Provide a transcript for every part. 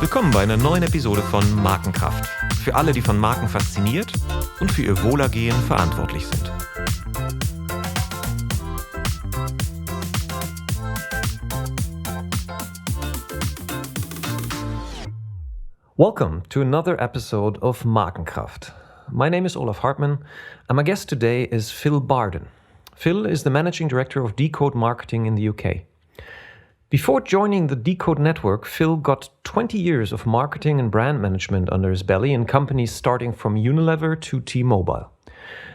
Willkommen bei einer neuen Episode von Markenkraft. Für alle, die von Marken fasziniert und für ihr Wohlergehen verantwortlich sind. Welcome to another episode of Markenkraft. My name is Olaf Hartmann, and my guest today is Phil Barden. Phil is the Managing Director of Decode Marketing in the UK. Before joining the Decode network, Phil got 20 years of marketing and brand management under his belly in companies starting from Unilever to T-Mobile.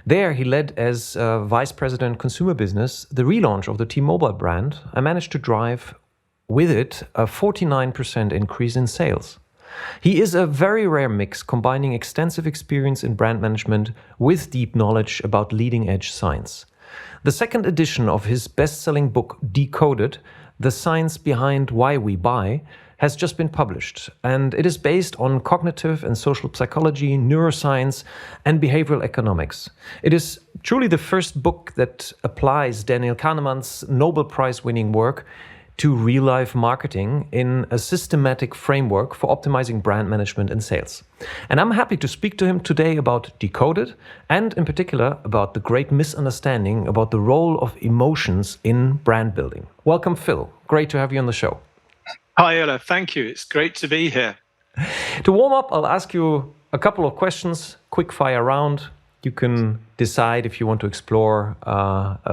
There, he led as Vice President Consumer Business the relaunch of the T-Mobile brand and managed to drive with it a 49% increase in sales. He is a very rare mix, combining extensive experience in brand management with deep knowledge about leading-edge science. The second edition of his best-selling book, Decoded, The Science Behind Why We Buy, has just been published, and it is based on cognitive and social psychology, neuroscience, and behavioral economics. It is truly the first book that applies Daniel Kahneman's Nobel Prize-winning work to real-life marketing in a systematic framework for optimizing brand management and sales. And I'm happy to speak to him today about Decoded, and in particular about the great misunderstanding about the role of emotions in brand building. Welcome, Phil. Great to have you on the show. Hi, Olaf. Thank you. It's great to be here. To warm up, I'll ask you a couple of questions, quick fire round. You can decide if you want to explore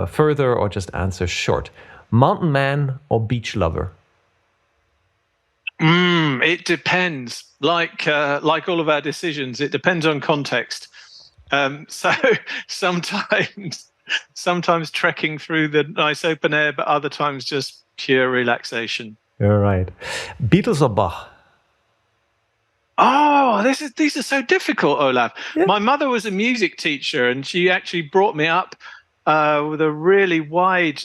further or just answer short. Mountain man or beach lover? It depends. Like all of our decisions, it depends on context. So sometimes trekking through the nice open air, but other times just pure relaxation. All right. Beatles or Bach? Oh, these are so difficult, Olaf. Yeah. My mother was a music teacher, and she actually brought me up with a really wide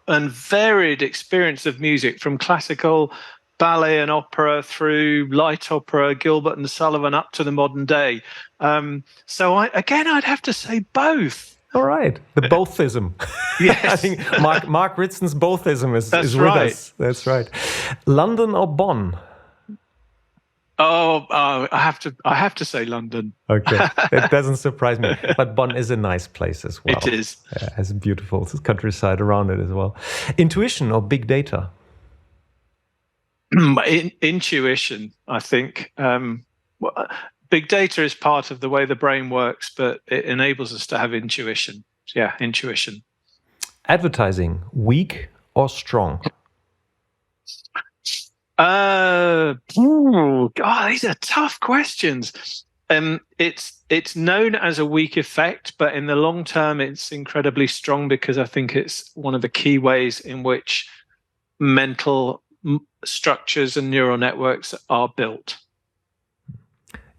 and varied experience of music, from classical, ballet and opera through light opera, Gilbert and Sullivan, up to the modern day. So I'd have to say both. All right, the bothism. Yes. I think Mark Ritzen's bothism is with right. us. That's right. London or Bonn? Oh, I have to say London. Okay, it doesn't surprise me. But Bonn is a nice place as well. It is. It has a beautiful countryside around it as well. Intuition or big data? Intuition, I think. Big data is part of the way the brain works, but it enables us to have intuition. Yeah, intuition. Advertising, weak or strong? God, these are tough questions. It's known as a weak effect, but in the long term, it's incredibly strong, because I think it's one of the key ways in which mental structures and neural networks are built.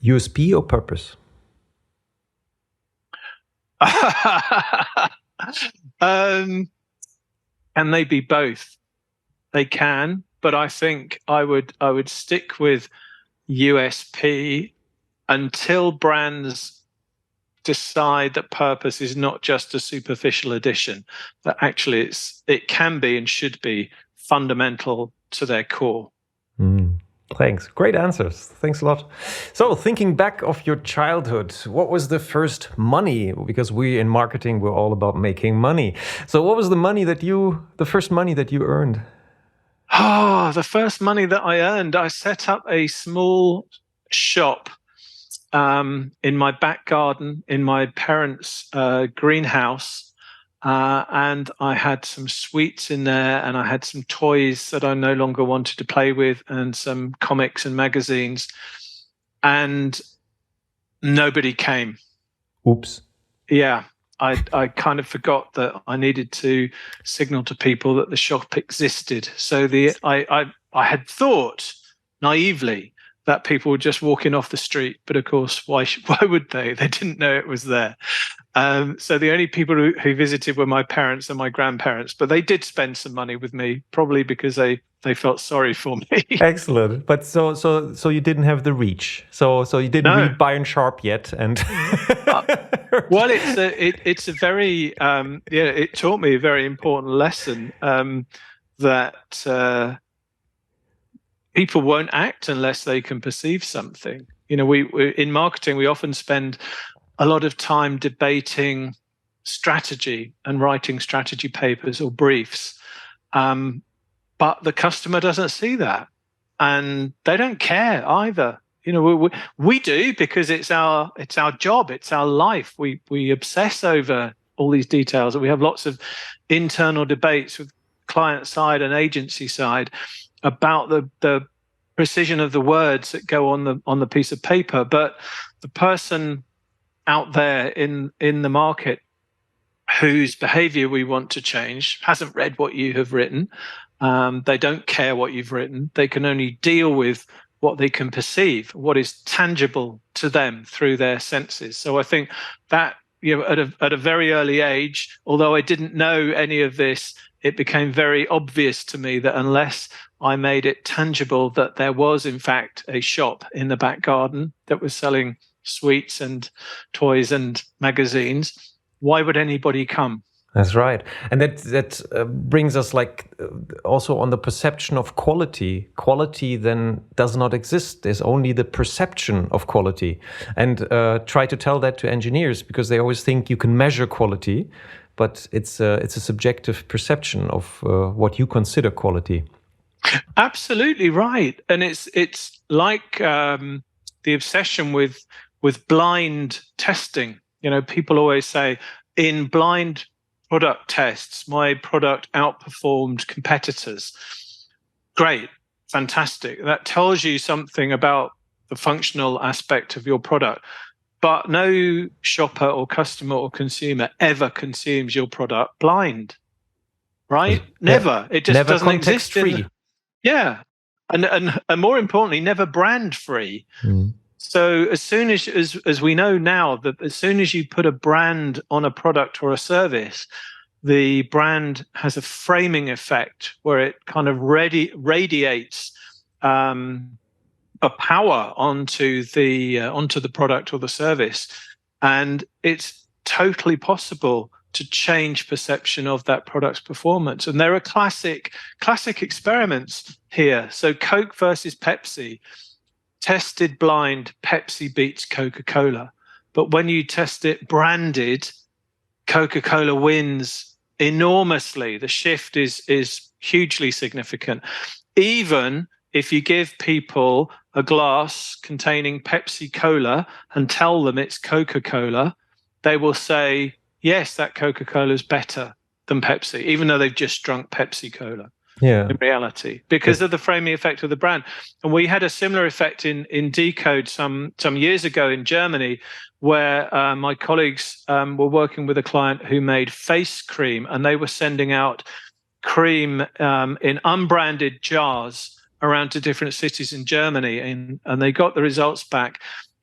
USP or purpose? Can they be both? They can. But I think I would stick with USP until brands decide that purpose is not just a superficial addition, that actually it can be and should be fundamental to their core. Thanks. Great answers. Thanks a lot. So, thinking back of your childhood, what was the first money? Because we in marketing, we're all about making money. So what was the first money that you earned? Oh, the first money that I earned, I set up a small shop in my back garden, in my parents' greenhouse. And I had some sweets in there, and I had some toys that I no longer wanted to play with, and some comics and magazines. And nobody came. Oops. Yeah. I kind of forgot that I needed to signal to people that the shop existed. So I had thought naively that people were just walking off the street, but of course, why would they? They didn't know it was there. So the only people who visited were my parents and my grandparents, but they did spend some money with me, probably because they felt sorry for me. Excellent. But so you didn't have the reach. So you didn't read Byron Sharp yet, and well, it's a very it taught me a very important lesson. that people won't act unless they can perceive something. We in marketing, we often spend a lot of time debating strategy and writing strategy papers or briefs. But the customer doesn't see that, and they don't care either. We do, because it's our job, it's our life. We obsess over all these details, and we have lots of internal debates with client side and agency side about the precision of the words that go on the piece of paper. But the person out there in the market whose behavior we want to change hasn't read what you have written. They don't care what you've written. They can only deal with what they can perceive, what is tangible to them through their senses. So I think that, at a very early age, although I didn't know any of this, it became very obvious to me that unless I made it tangible that there was, in fact, a shop in the back garden that was selling sweets and toys and magazines, why would anybody come? That's right. And that brings us also on the perception of quality. Quality then does not exist. There's only the perception of quality. And try to tell that to engineers, because they always think you can measure quality, but it's a subjective perception of what you consider quality. Absolutely right. And it's like the obsession with blind testing. People always say, in blind product tests, my product outperformed competitors. Great, fantastic. That tells you something about the functional aspect of your product. But no shopper or customer or consumer ever consumes your product blind, right? Never. It just never doesn't exist. Free. Yeah, and more importantly, never brand free. So as soon as we know now, that as soon as you put a brand on a product or a service, the brand has a framing effect where it kind of radiates a power onto the product or the service, and it's totally possible to change perception of that product's performance. And there are classic experiments here. So Coke versus Pepsi. Tested blind, Pepsi beats Coca-Cola. But when you test it branded, Coca-Cola wins enormously. The shift is hugely significant. Even if you give people a glass containing Pepsi Cola and tell them it's Coca-Cola, they will say, yes, that Coca-Cola is better than Pepsi, even though they've just drunk Pepsi Cola. Yeah. In reality, because of the framing effect of the brand. And we had a similar effect in Decode some years ago in Germany, where my colleagues were working with a client who made face cream, and they were sending out cream in unbranded jars around to different cities in Germany, and they got the results back.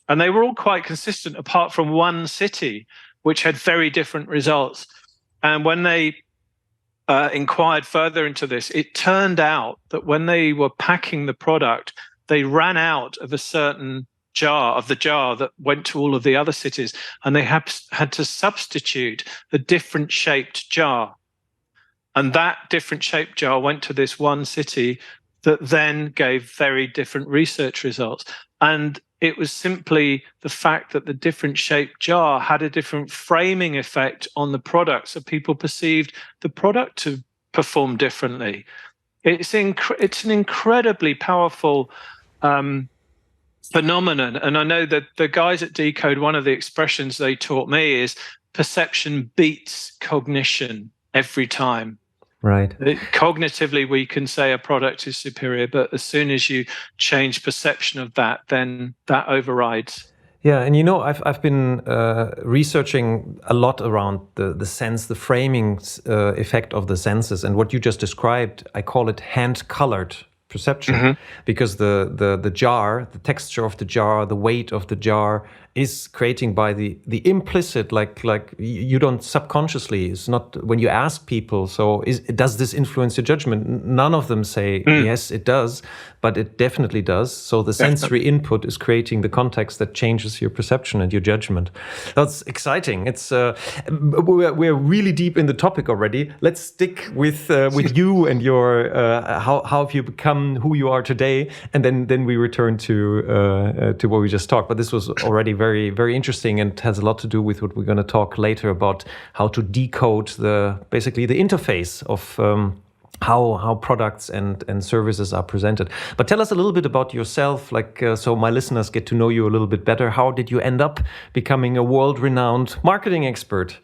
And they were all quite consistent, apart from one city, which had very different results. And when they inquired further into this, it turned out that when they were packing the product, they ran out of a certain jar, that went to all of the other cities, and they had to substitute a different shaped jar. And that different shaped jar went to this one city that then gave very different research results. And it was simply the fact that the different shaped jar had a different framing effect on the product. So people perceived the product to perform differently. It's an incredibly powerful phenomenon. And I know that the guys at Decode, one of the expressions they taught me is perception beats cognition every time. Right. Cognitively, we can say a product is superior, but as soon as you change perception of that, then that overrides. Yeah, and I've been researching a lot around the sense, the framing effect of the senses, and what you just described, I call it hand-colored perception, because the jar, the texture of the jar, the weight of the jar, is creating by the implicit, like you don't subconsciously. It's not when you ask people. So does this influence your judgment? None of them say yes, it does, but it definitely does. So the sensory input is creating the context that changes your perception and your judgment. That's exciting. It's we're really deep in the topic already. Let's stick with you and your how have you become who you are today, and then we return to what we just talked. But this was already very, very interesting and has a lot to do with what we're going to talk later about how to decode basically the interface of how products and services are presented. But tell us a little bit about yourself, so my listeners get to know you a little bit better. How did you end up becoming a world-renowned marketing expert?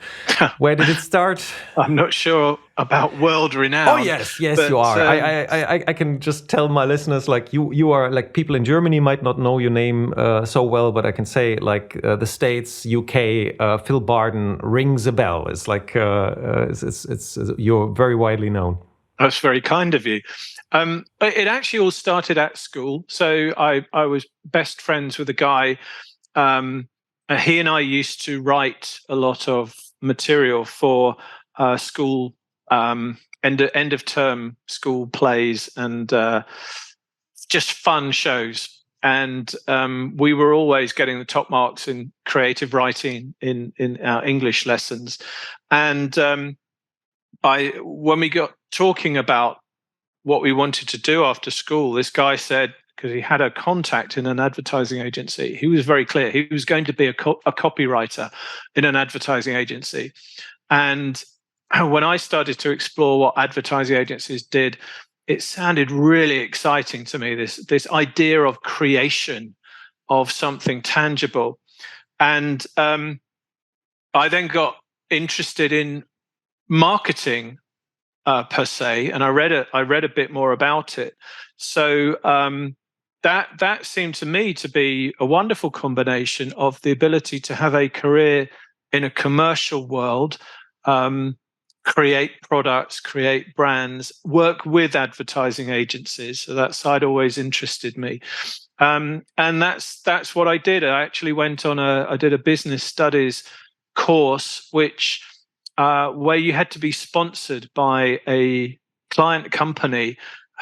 Where did it start? I'm not sure about world-renowned. Oh yes, you are. I can just tell my listeners, you are, like, people in Germany might not know your name so well, but I can say, the States, UK, Phil Barden rings a bell. It's like it's you're very widely known. That's very kind of you. It actually all started at school. So I was best friends with a guy. He and I used to write a lot of material for school end of term school plays and just fun shows. And we were always getting the top marks in creative writing in our English lessons. And when we got talking about what we wanted to do after school, this guy said, because he had a contact in an advertising agency, he was very clear he was going to be a copywriter in an advertising agency. And when I started to explore what advertising agencies did, it sounded really exciting to me, this idea of creation of something tangible. And I then got interested in marketing per se, and I read a bit more about it. So that seemed to me to be a wonderful combination of the ability to have a career in a commercial world, create products, create brands, work with advertising agencies. So that side always interested me. And that's what I did. I actually went on I did a business studies course, which where you had to be sponsored by a client company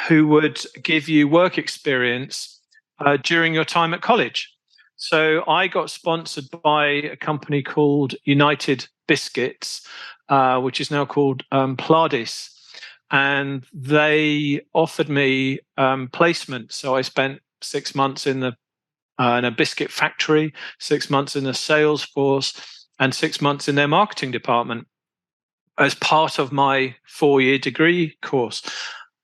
who would give you work experience during your time at college. So I got sponsored by a company called United Biscuits, which is now called Pladis, and they offered me placement. So I spent 6 months in a biscuit factory, 6 months in a sales force, and 6 months in their marketing department as part of my 4-year degree course.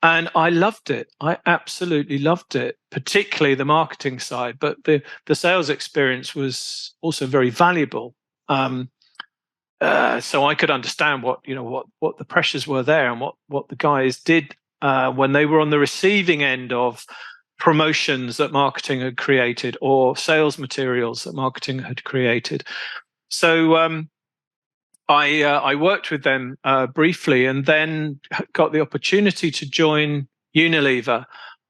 And I loved it. I absolutely loved it, particularly the marketing side. But the sales experience was also very valuable. So I could understand what the pressures were there and what the guys did when they were on the receiving end of promotions that marketing had created or sales materials that marketing had created. So I worked with them briefly, and then got the opportunity to join Unilever,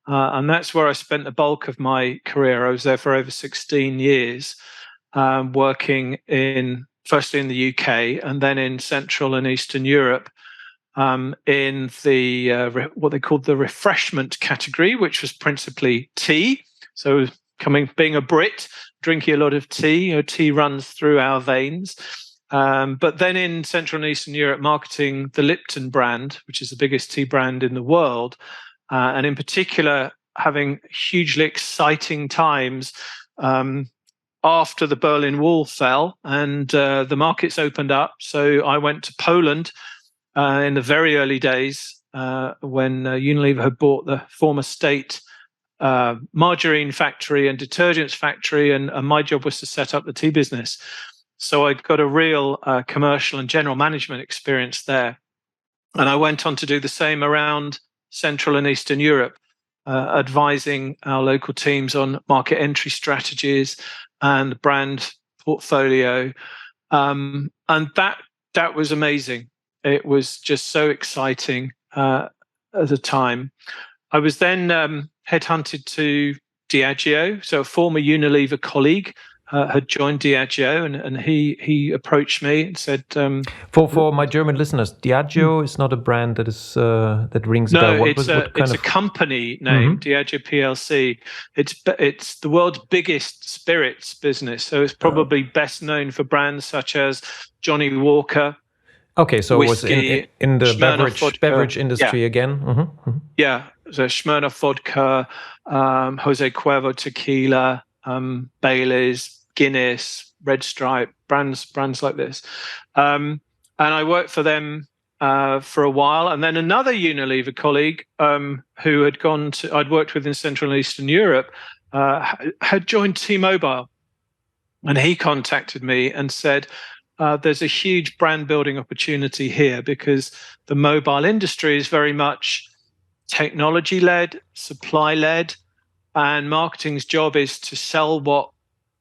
and that's where I spent the bulk of my career. I was there for over 16 years, working firstly in the UK and then in Central and Eastern Europe, in the what they called the refreshment category, which was principally tea. So being a Brit, drinking a lot of tea. Tea runs through our veins. But then in Central and Eastern Europe, marketing the Lipton brand, which is the biggest tea brand in the world, and in particular having hugely exciting times after the Berlin Wall fell and the markets opened up. So I went to Poland in the very early days when Unilever had bought the former state margarine factory and detergents factory, and my job was to set up the tea business. So I got a real commercial and general management experience there. And I went on to do the same around Central and Eastern Europe, advising our local teams on market entry strategies and brand portfolio. And that was amazing. It was just so exciting at the time. I was then headhunted to Diageo, so a former Unilever colleague had joined Diageo, and he approached me and said, For my German listeners, Diageo is not a brand that is that rings a bell. No, it's a company name, Diageo PLC. It's the world's biggest spirits business, so it's probably best known for brands such as Johnny Walker. Okay, so whiskey, it was in the beverage industry again. Yeah, so Smirnoff vodka, Jose Cuervo tequila, Baileys, Guinness, Red Stripe, brands like this. And I worked for them for a while, and then another Unilever colleague who I'd worked with in Central and Eastern Europe had joined T-Mobile, and he contacted me and said, there's a huge brand building opportunity here because the mobile industry is very much technology-led, supply-led, and marketing's job is to sell what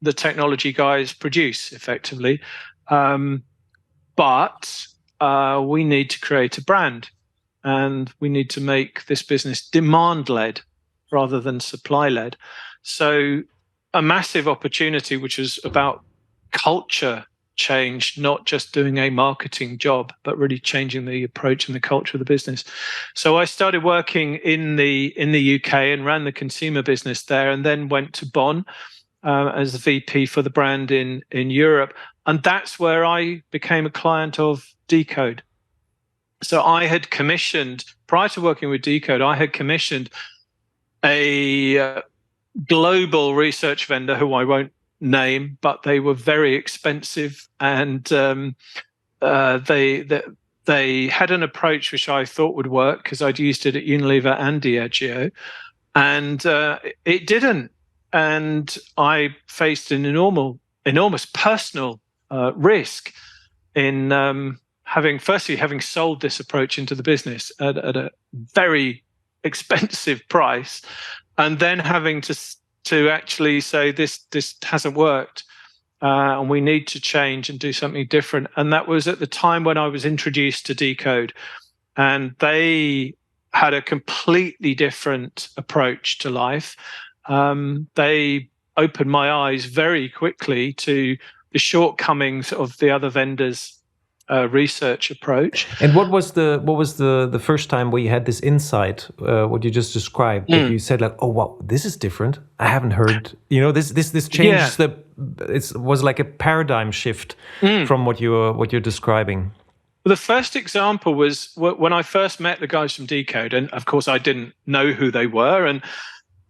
the technology guys produce effectively. But we need to create a brand, and we need to make this business demand-led rather than supply-led. So a massive opportunity, which is about culture change, not just doing a marketing job, but really changing the approach and the culture of the business. So I started working in the UK and ran the consumer business there, and then went to Bonn as the VP for the brand in Europe. And that's where I became a client of Decode. So I had commissioned, prior to working with Decode, I had commissioned a global research vendor who I won't name, but they were very expensive, and they had an approach which I thought would work because I'd used it at Unilever and Diageo, and it didn't. And I faced an enormous personal risk in having sold this approach into the business at a very expensive price, and then having to actually say this hasn't worked, and we need to change and do something different. And that was at the time when I was introduced to Decode, and they had a completely different approach to life. They opened my eyes very quickly to the shortcomings of the other vendors' research approach. And what was the first time where you had this insight? What you just described, that you said like, oh wow, this is different. I haven't heard. This changed it was like a paradigm shift from what you're describing. The first example was when I first met the guys from Decode, and of course I didn't know who they were, and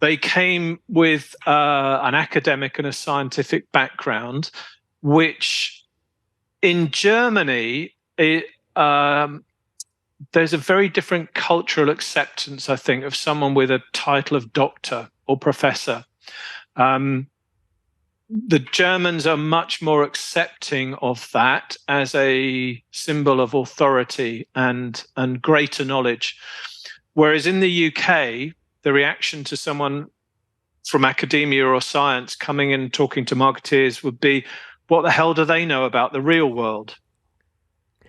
they came with an academic and a scientific background, which in Germany, there's a very different cultural acceptance, I think, of someone with a title of doctor or professor. The Germans are much more accepting of that as a symbol of authority and greater knowledge. Whereas in the UK, the reaction to someone from academia or science coming in and talking to marketeers would be, what the hell do they know about the real world?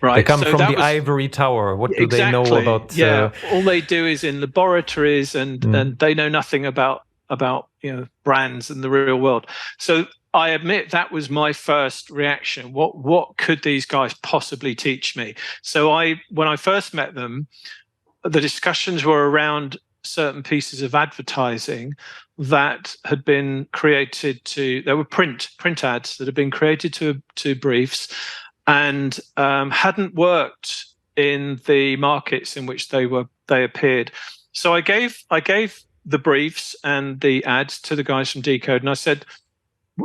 Right. They come from the ivory tower. What do they know about? All they do is in laboratories, and they know nothing about brands and the real world. So I admit that was my first reaction. What could these guys possibly teach me? So when I first met them, the discussions were around certain pieces of advertising that had been created there were print ads that had been created to briefs, and hadn't worked in the markets in which they appeared. So I gave the briefs and the ads to the guys from Decode, and I said,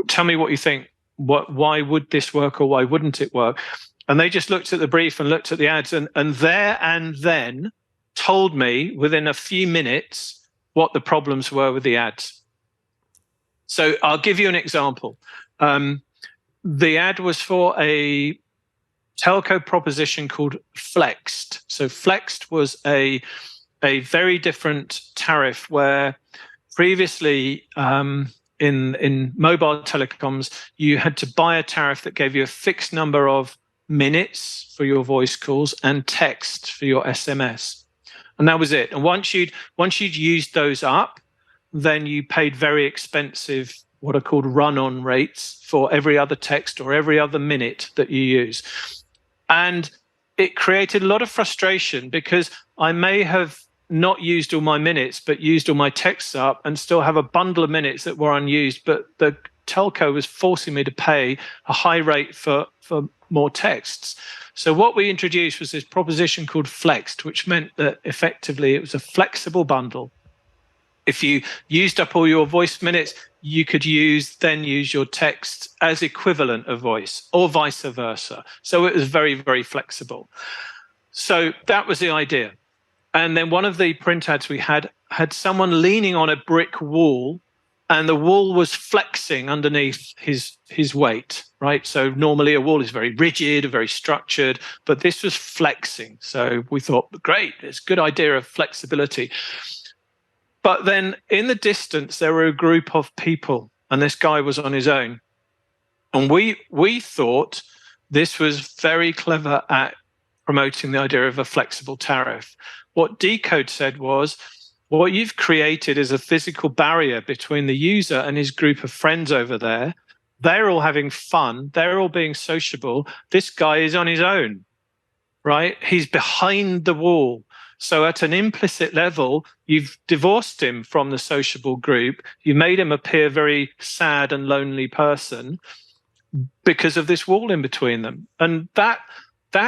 tell me what you think. Why would this work, or why wouldn't it work? And they just looked at the brief and looked at the ads, and there and then told me within a few minutes what the problems were with the ads. So I'll give you an example. The ad was for a telco proposition called Flexed. So Flexed was a very different tariff, where previously in mobile telecoms, you had to buy a tariff that gave you a fixed number of minutes for your voice calls and text for your SMS. And that was it. And once you'd used those up, then you paid very expensive what are called run-on rates for every other text or every other minute that you use. And it created a lot of frustration because I may have not used all my minutes, but used all my texts up and still have a bundle of minutes that were unused. But the telco was forcing me to pay a high rate for more texts. So what we introduced was this proposition called Flexed, which meant that effectively it was a flexible bundle. If you used up all your voice minutes, you could use your text as equivalent of voice or vice versa. So it was very, very flexible. So that was the idea. And then one of the print ads we had someone leaning on a brick wall, and the wall was flexing underneath his weight, right? So normally a wall is very rigid, very structured, but this was flexing. So we thought, great, it's a good idea of flexibility. But then in the distance, there were a group of people, and this guy was on his own. And we thought this was very clever at promoting the idea of a flexible tariff. What Decode said was, what you've created is a physical barrier between the user and his group of friends over there. They're all having fun. They're all being sociable. This guy is on his own, right? He's behind the wall. So at an implicit level, you've divorced him from the sociable group. You made him appear very sad and lonely person because of this wall in between them. And that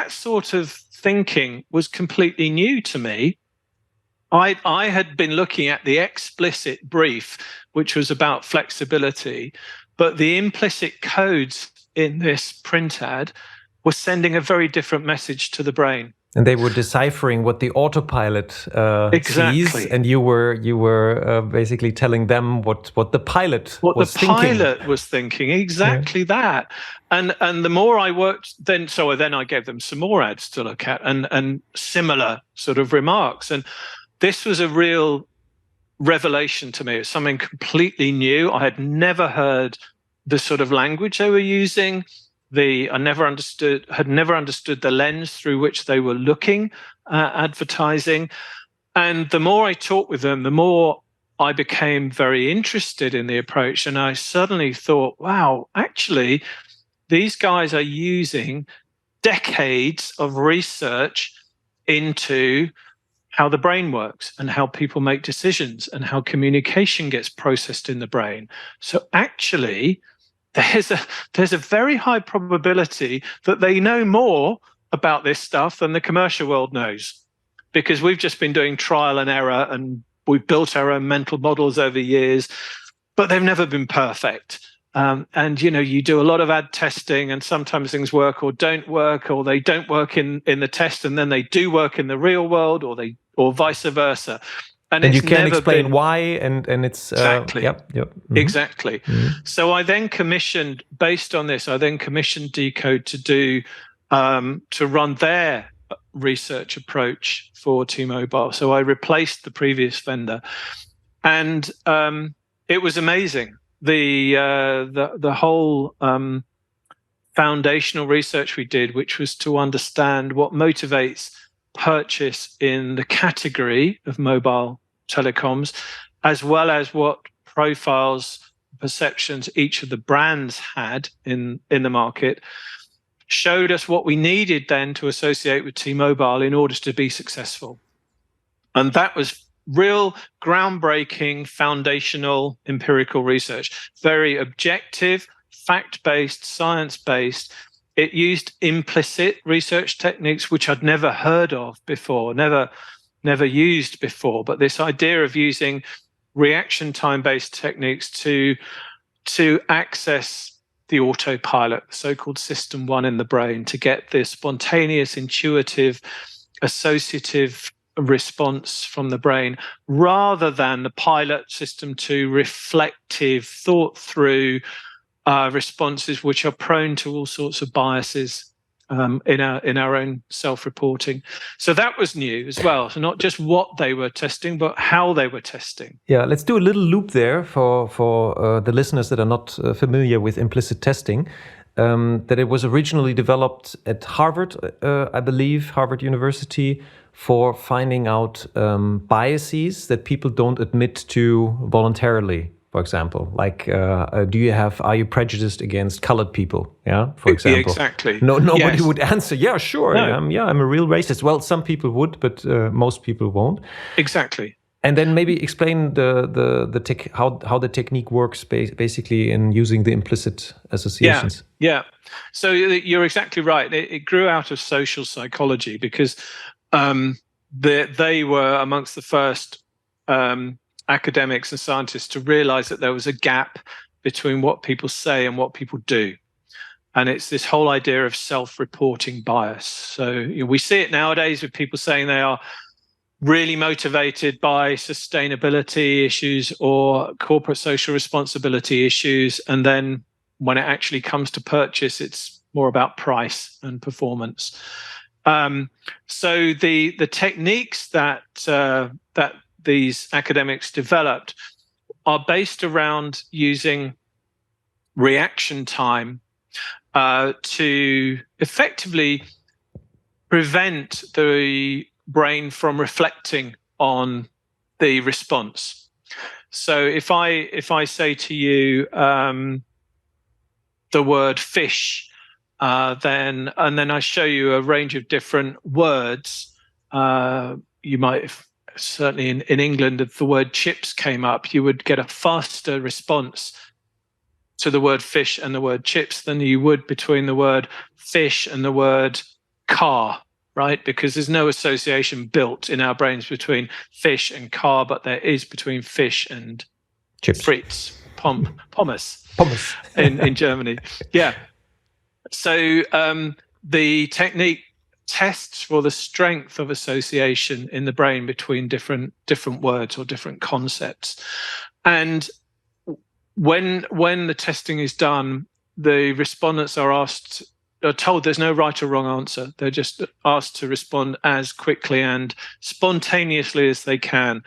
sort of thinking was completely new to me. I had been looking at the explicit brief, which was about flexibility, but the implicit codes in this print ad were sending a very different message to the brain. And they were deciphering what the autopilot sees, and you were basically telling them what the pilot was thinking. What the pilot was thinking, exactly that. And the more I worked, then I gave them some more ads to look at and similar sort of remarks. And this was a real revelation to me. It was something completely new. I had never heard the sort of language they were using. I had never understood the lens through which they were looking at advertising. And the more I talked with them, the more I became very interested in the approach. And I suddenly thought, wow, actually, these guys are using decades of research into how the brain works and how people make decisions and how communication gets processed in the brain. So actually, there's a very high probability that they know more about this stuff than the commercial world knows, because we've just been doing trial and error and we've built our own mental models over years, but they've never been perfect. And you do a lot of ad testing, and sometimes things work or don't work, or they don't work in the test and then they do work in the real world, or vice versa. And you can't explain why, and it's exactly. Yep. Mm-hmm. Exactly. Mm-hmm. So I then commissioned Decode to do to run their research approach for T-Mobile. So I replaced the previous vendor, and it was amazing. The whole foundational research we did, which was to understand what motivates purchase in the category of mobile telecoms, as well as what profiles, perceptions each of the brands had in the market, showed us what we needed then to associate with T-Mobile in order to be successful. And that was real groundbreaking, foundational, empirical research, very objective, fact-based, science-based. It used implicit research techniques, which I'd never heard of before, never used before. But this idea of using reaction time-based techniques to access the autopilot, so-called system one in the brain, to get this spontaneous, intuitive, associative response from the brain, rather than the pilot system two, reflective, thought through responses which are prone to all sorts of biases in our own self-reporting. So that was new as well. So not just what they were testing, but how they were testing. Yeah, let's do a little loop there for the listeners that are not familiar with implicit testing. That it was originally developed at Harvard, I believe, Harvard University, for finding out biases that people don't admit to voluntarily. for example? Like, are you prejudiced against colored people? Yeah, for example. Exactly. Nobody Yes. would answer, yeah, sure. No. I'm a real racist. Well, some people would, but most people won't. Exactly. And then maybe explain how the technique works basically in using the implicit associations. Yeah. So you're exactly right. It grew out of social psychology because they were amongst the first academics and scientists to realize that there was a gap between what people say and what people do. And it's this whole idea of self-reporting bias. So we see it nowadays with people saying they are really motivated by sustainability issues or corporate social responsibility issues. And then when it actually comes to purchase, it's more about price and performance. So the techniques that these academics developed are based around using reaction time to effectively prevent the brain from reflecting on the response. So if I say to you the word fish, then I show you a range of different words, you might certainly in England, if the word chips came up, you would get a faster response to the word fish and the word chips than you would between the word fish and the word car. Right? Because there's no association built in our brains between fish and car, but there is between fish and chips, frites, pommes in Germany. Yeah. So the technique tests for the strength of association in the brain between different words or different concepts. And when the testing is done, the respondents are told there's no right or wrong answer. They're just asked to respond as quickly and spontaneously as they can.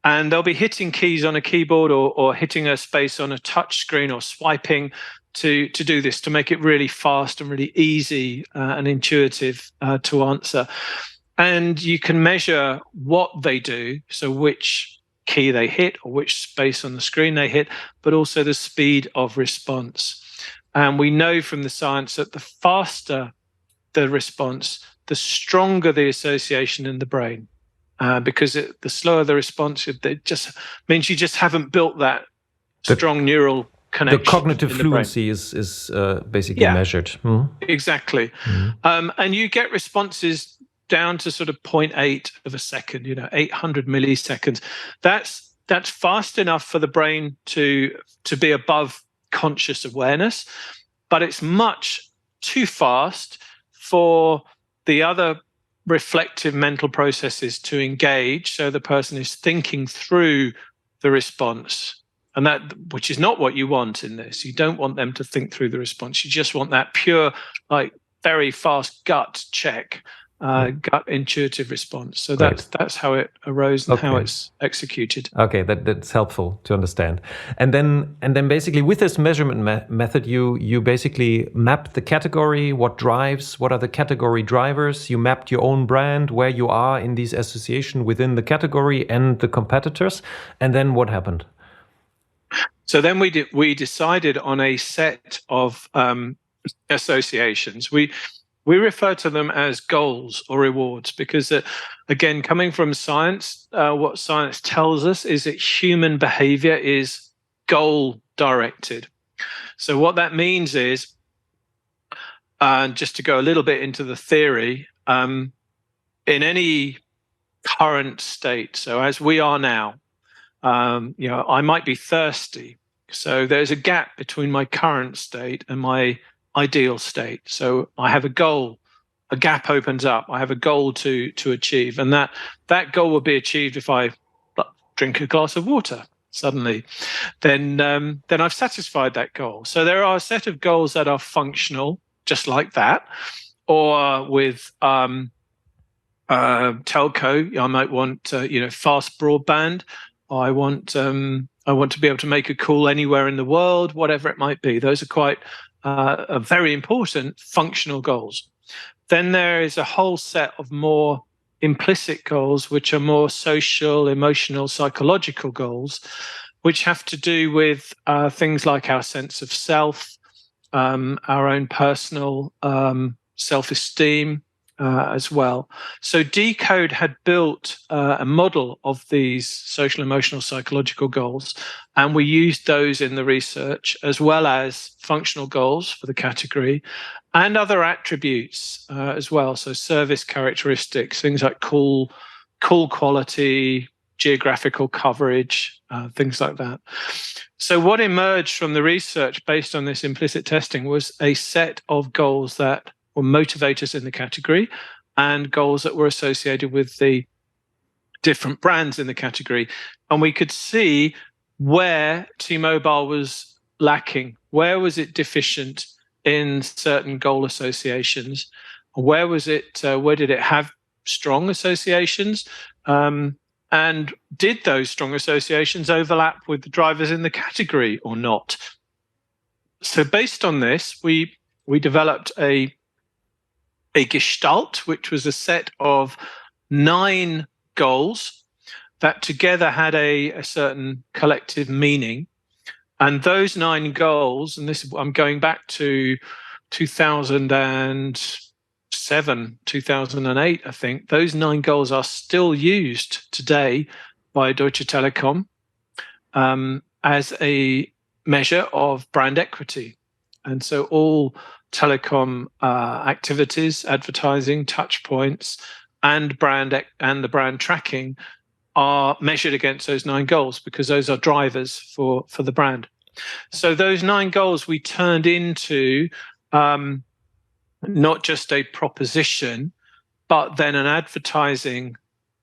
And they'll be hitting keys on a keyboard or hitting a space on a touch screen or swiping to do this, to make it really fast and really easy and intuitive to answer. And you can measure what they do, so which key they hit or which space on the screen they hit, but also the speed of response. And we know from the science that the faster the response, the stronger the association in the brain. Because the slower the response, it just means you just haven't built that strong neural connection. The cognitive fluency is basically measured. Mm-hmm. Exactly. Mm-hmm. And you get responses down to sort of 0.8 of a second, 800 milliseconds. That's fast enough for the brain to be above conscious awareness, but it's much too fast for the other reflective mental processes to engage, so the person is thinking through the response, and that, which is not what you want in this. You don't want them to think through the response. You just want that pure, like, very fast gut check, gut intuitive response. So that's how it arose and how it's executed. Okay, that's helpful to understand. And then basically with this measurement method, you basically mapped the category, what are the category drivers. You mapped your own brand, where you are in these association within the category and the competitors. And then what happened? So then we decided on a set of associations. We refer to them as goals or rewards because, again, coming from science, what science tells us is that human behavior is goal-directed. So what that means is, just to go a little bit into the theory, in any current state, so as we are now, I might be thirsty. So there's a gap between my current state and my ideal state. So I have a goal, a gap opens up. I have a goal to achieve, and that goal will be achieved if I drink a glass of water suddenly. Then I've satisfied that goal. So there are a set of goals that are functional, just like that, or with telco. I might want fast broadband. I want to be able to make a call anywhere in the world, whatever it might be. Those are quite are very important functional goals. Then there is a whole set of more implicit goals, which are more social, emotional, psychological goals. which have to do with things like our sense of self, our own personal self-esteem as well. So Decode had built a model of these social, emotional, psychological goals, and we used those in the research, as well as functional goals for the category and other attributes as well. So service characteristics, things like call quality, geographical coverage, things like that. So what emerged from the research based on this implicit testing was a set of goals that were motivators in the category and goals that were associated with the different brands in the category. And we could see where T-Mobile was lacking, where was it deficient in certain goal associations, where did it have strong associations, and did those strong associations overlap with the drivers in the category or not? So based on this, we developed a gestalt, which was a set of 9 goals that together had a certain collective meaning. And those 9 goals, and this I'm going back to 2007, 2008, I think, those 9 goals are still used today by Deutsche Telekom as a measure of brand equity. And so all telecom activities, advertising, touch points, and the brand tracking are measured against those 9 goals, because those are drivers for the brand. So those 9 goals we turned into not just a proposition, but then an advertising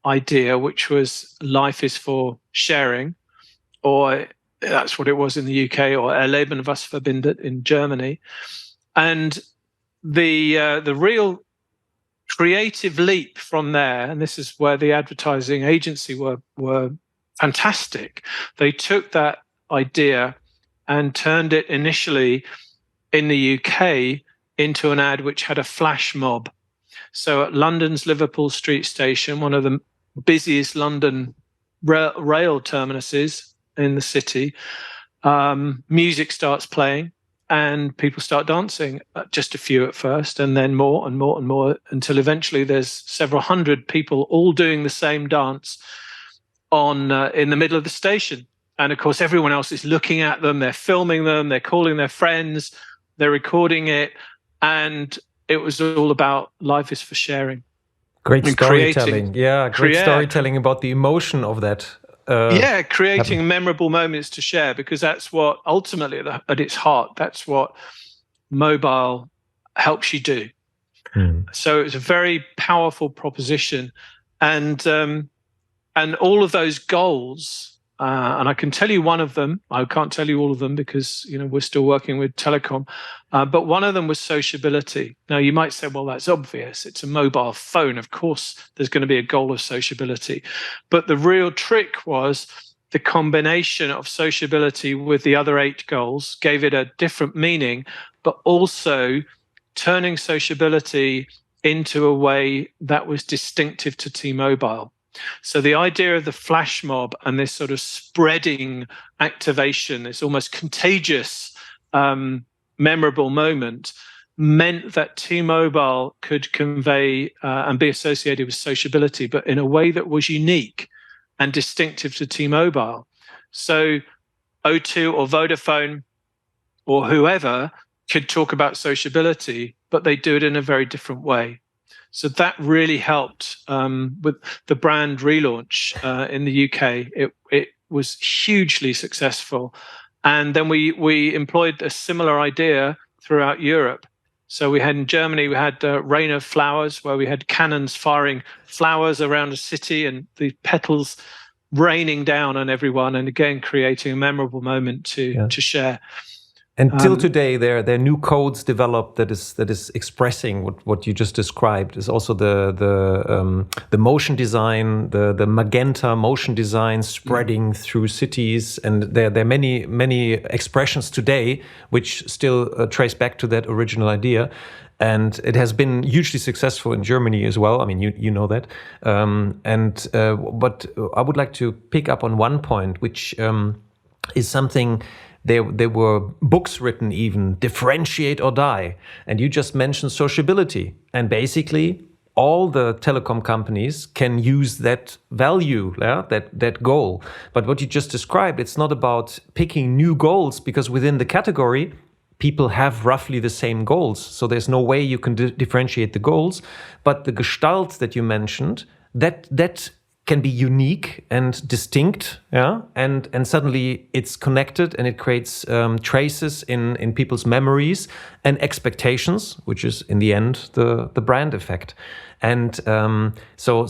idea, which was life is for sharing, or that's what it was in the UK, or Erleben was verbindet in Germany. And the real creative leap from there, and this is where the advertising agency were fantastic. They took that idea and turned it initially in the UK into an ad which had a flash mob. So at London's Liverpool Street Station, one of the busiest London rail terminuses in the city, music starts playing and people start dancing, just a few at first, and then more and more and more, until eventually there's several hundred people all doing the same dance in the middle of the station. And of course, everyone else is looking at them, they're filming them, they're calling their friends, they're recording it. And it was all about life is for sharing. Great storytelling. Great storytelling about the emotion of that. Creating memorable moments to share, because that's what ultimately at its heart, that's what mobile helps you do. So it's a very powerful proposition. And all of those goals, and I can tell you one of them. I can't tell you all of them because we're still working with telecom. But one of them was sociability. Now you might say, well, that's obvious. It's a mobile phone. Of course, there's going to be a goal of sociability. But the real trick was the combination of sociability with the other 8 goals gave it a different meaning, but also turning sociability into a way that was distinctive to T-Mobile. So the idea of the flash mob and this sort of spreading activation, this almost contagious, memorable moment, meant that T-Mobile could convey and be associated with sociability, but in a way that was unique and distinctive to T-Mobile. So O2 or Vodafone or whoever could talk about sociability, but they do it in a very different way. So that really helped with the brand relaunch in the UK. It was hugely successful. And then we employed a similar idea throughout Europe. So we had in Germany, we had Rain of Flowers, where we had cannons firing flowers around a city and the petals raining down on everyone, and again, creating a memorable moment to share. And till today, there are new codes developed that is expressing what you just described. Is also the motion design, the magenta motion design spreading through cities, and there are many expressions today which still trace back to that original idea. And it has been hugely successful in Germany as well. I mean, you know that. But I would like to pick up on one point, which is something. There were books written even, differentiate or die. And you just mentioned sociability. And basically, all the telecom companies can use that value, that goal. But what you just described, it's not about picking new goals, because within the category, people have roughly the same goals. So there's no way you can differentiate the goals. But the gestalt that you mentioned, that can be unique and distinct, and suddenly it's connected and it creates traces in people's memories and expectations, which is in the end the brand effect. And so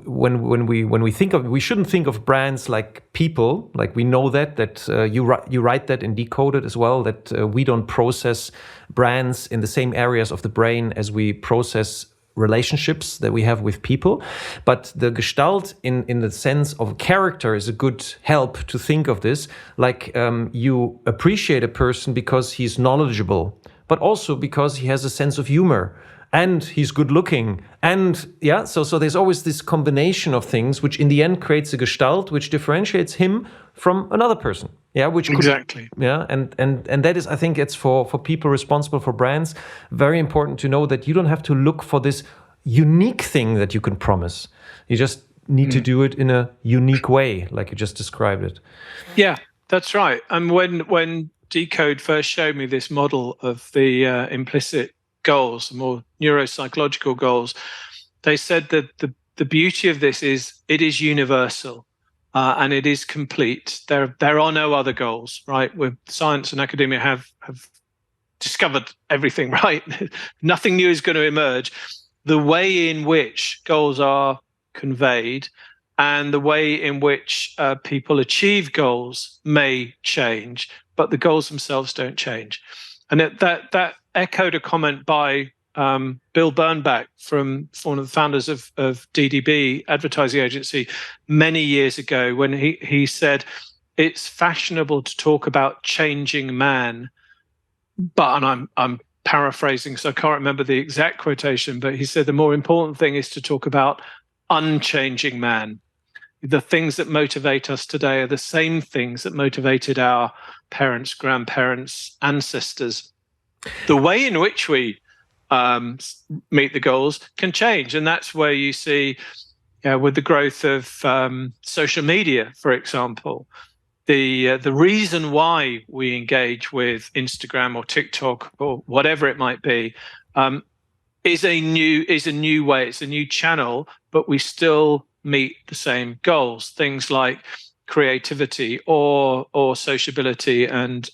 when we think of, we shouldn't think of brands like people. Like we know that you write that in Decoded as well, that we don't process brands in the same areas of the brain as we process relationships that we have with people. But the gestalt in the sense of character is a good help to think of this. Like you appreciate a person because he's knowledgeable, but also because he has a sense of humor and he's good looking. And so there's always this combination of things, which in the end creates a gestalt which differentiates him from another person. Exactly. And that is, I think it's for people responsible for brands, very important to know that you don't have to look for this unique thing that you can promise. You just need to do it in a unique way, like you just described it. Yeah, that's right. And when Decode first showed me this model of the implicit goals, the more neuropsychological goals, they said that the beauty of this is it is universal. And it is complete. There are no other goals, right? Where science and academia have discovered everything, right? Nothing new is going to emerge. The way in which goals are conveyed and the way in which people achieve goals may change, but the goals themselves don't change. And that echoed a comment by Bill Bernbach, from one of the founders of DDB advertising agency many years ago, when he said it's fashionable to talk about changing man, but, and I'm paraphrasing, so I can't remember the exact quotation, but he said the more important thing is to talk about unchanging man. The things that motivate us today are the same things that motivated our parents, grandparents, ancestors. The way in which we meet the goals can change, and that's where you see, with the growth of social media, for example, the reason why we engage with Instagram or TikTok or whatever it might be is a new way. It's a new channel, but we still meet the same goals. Things like creativity or sociability and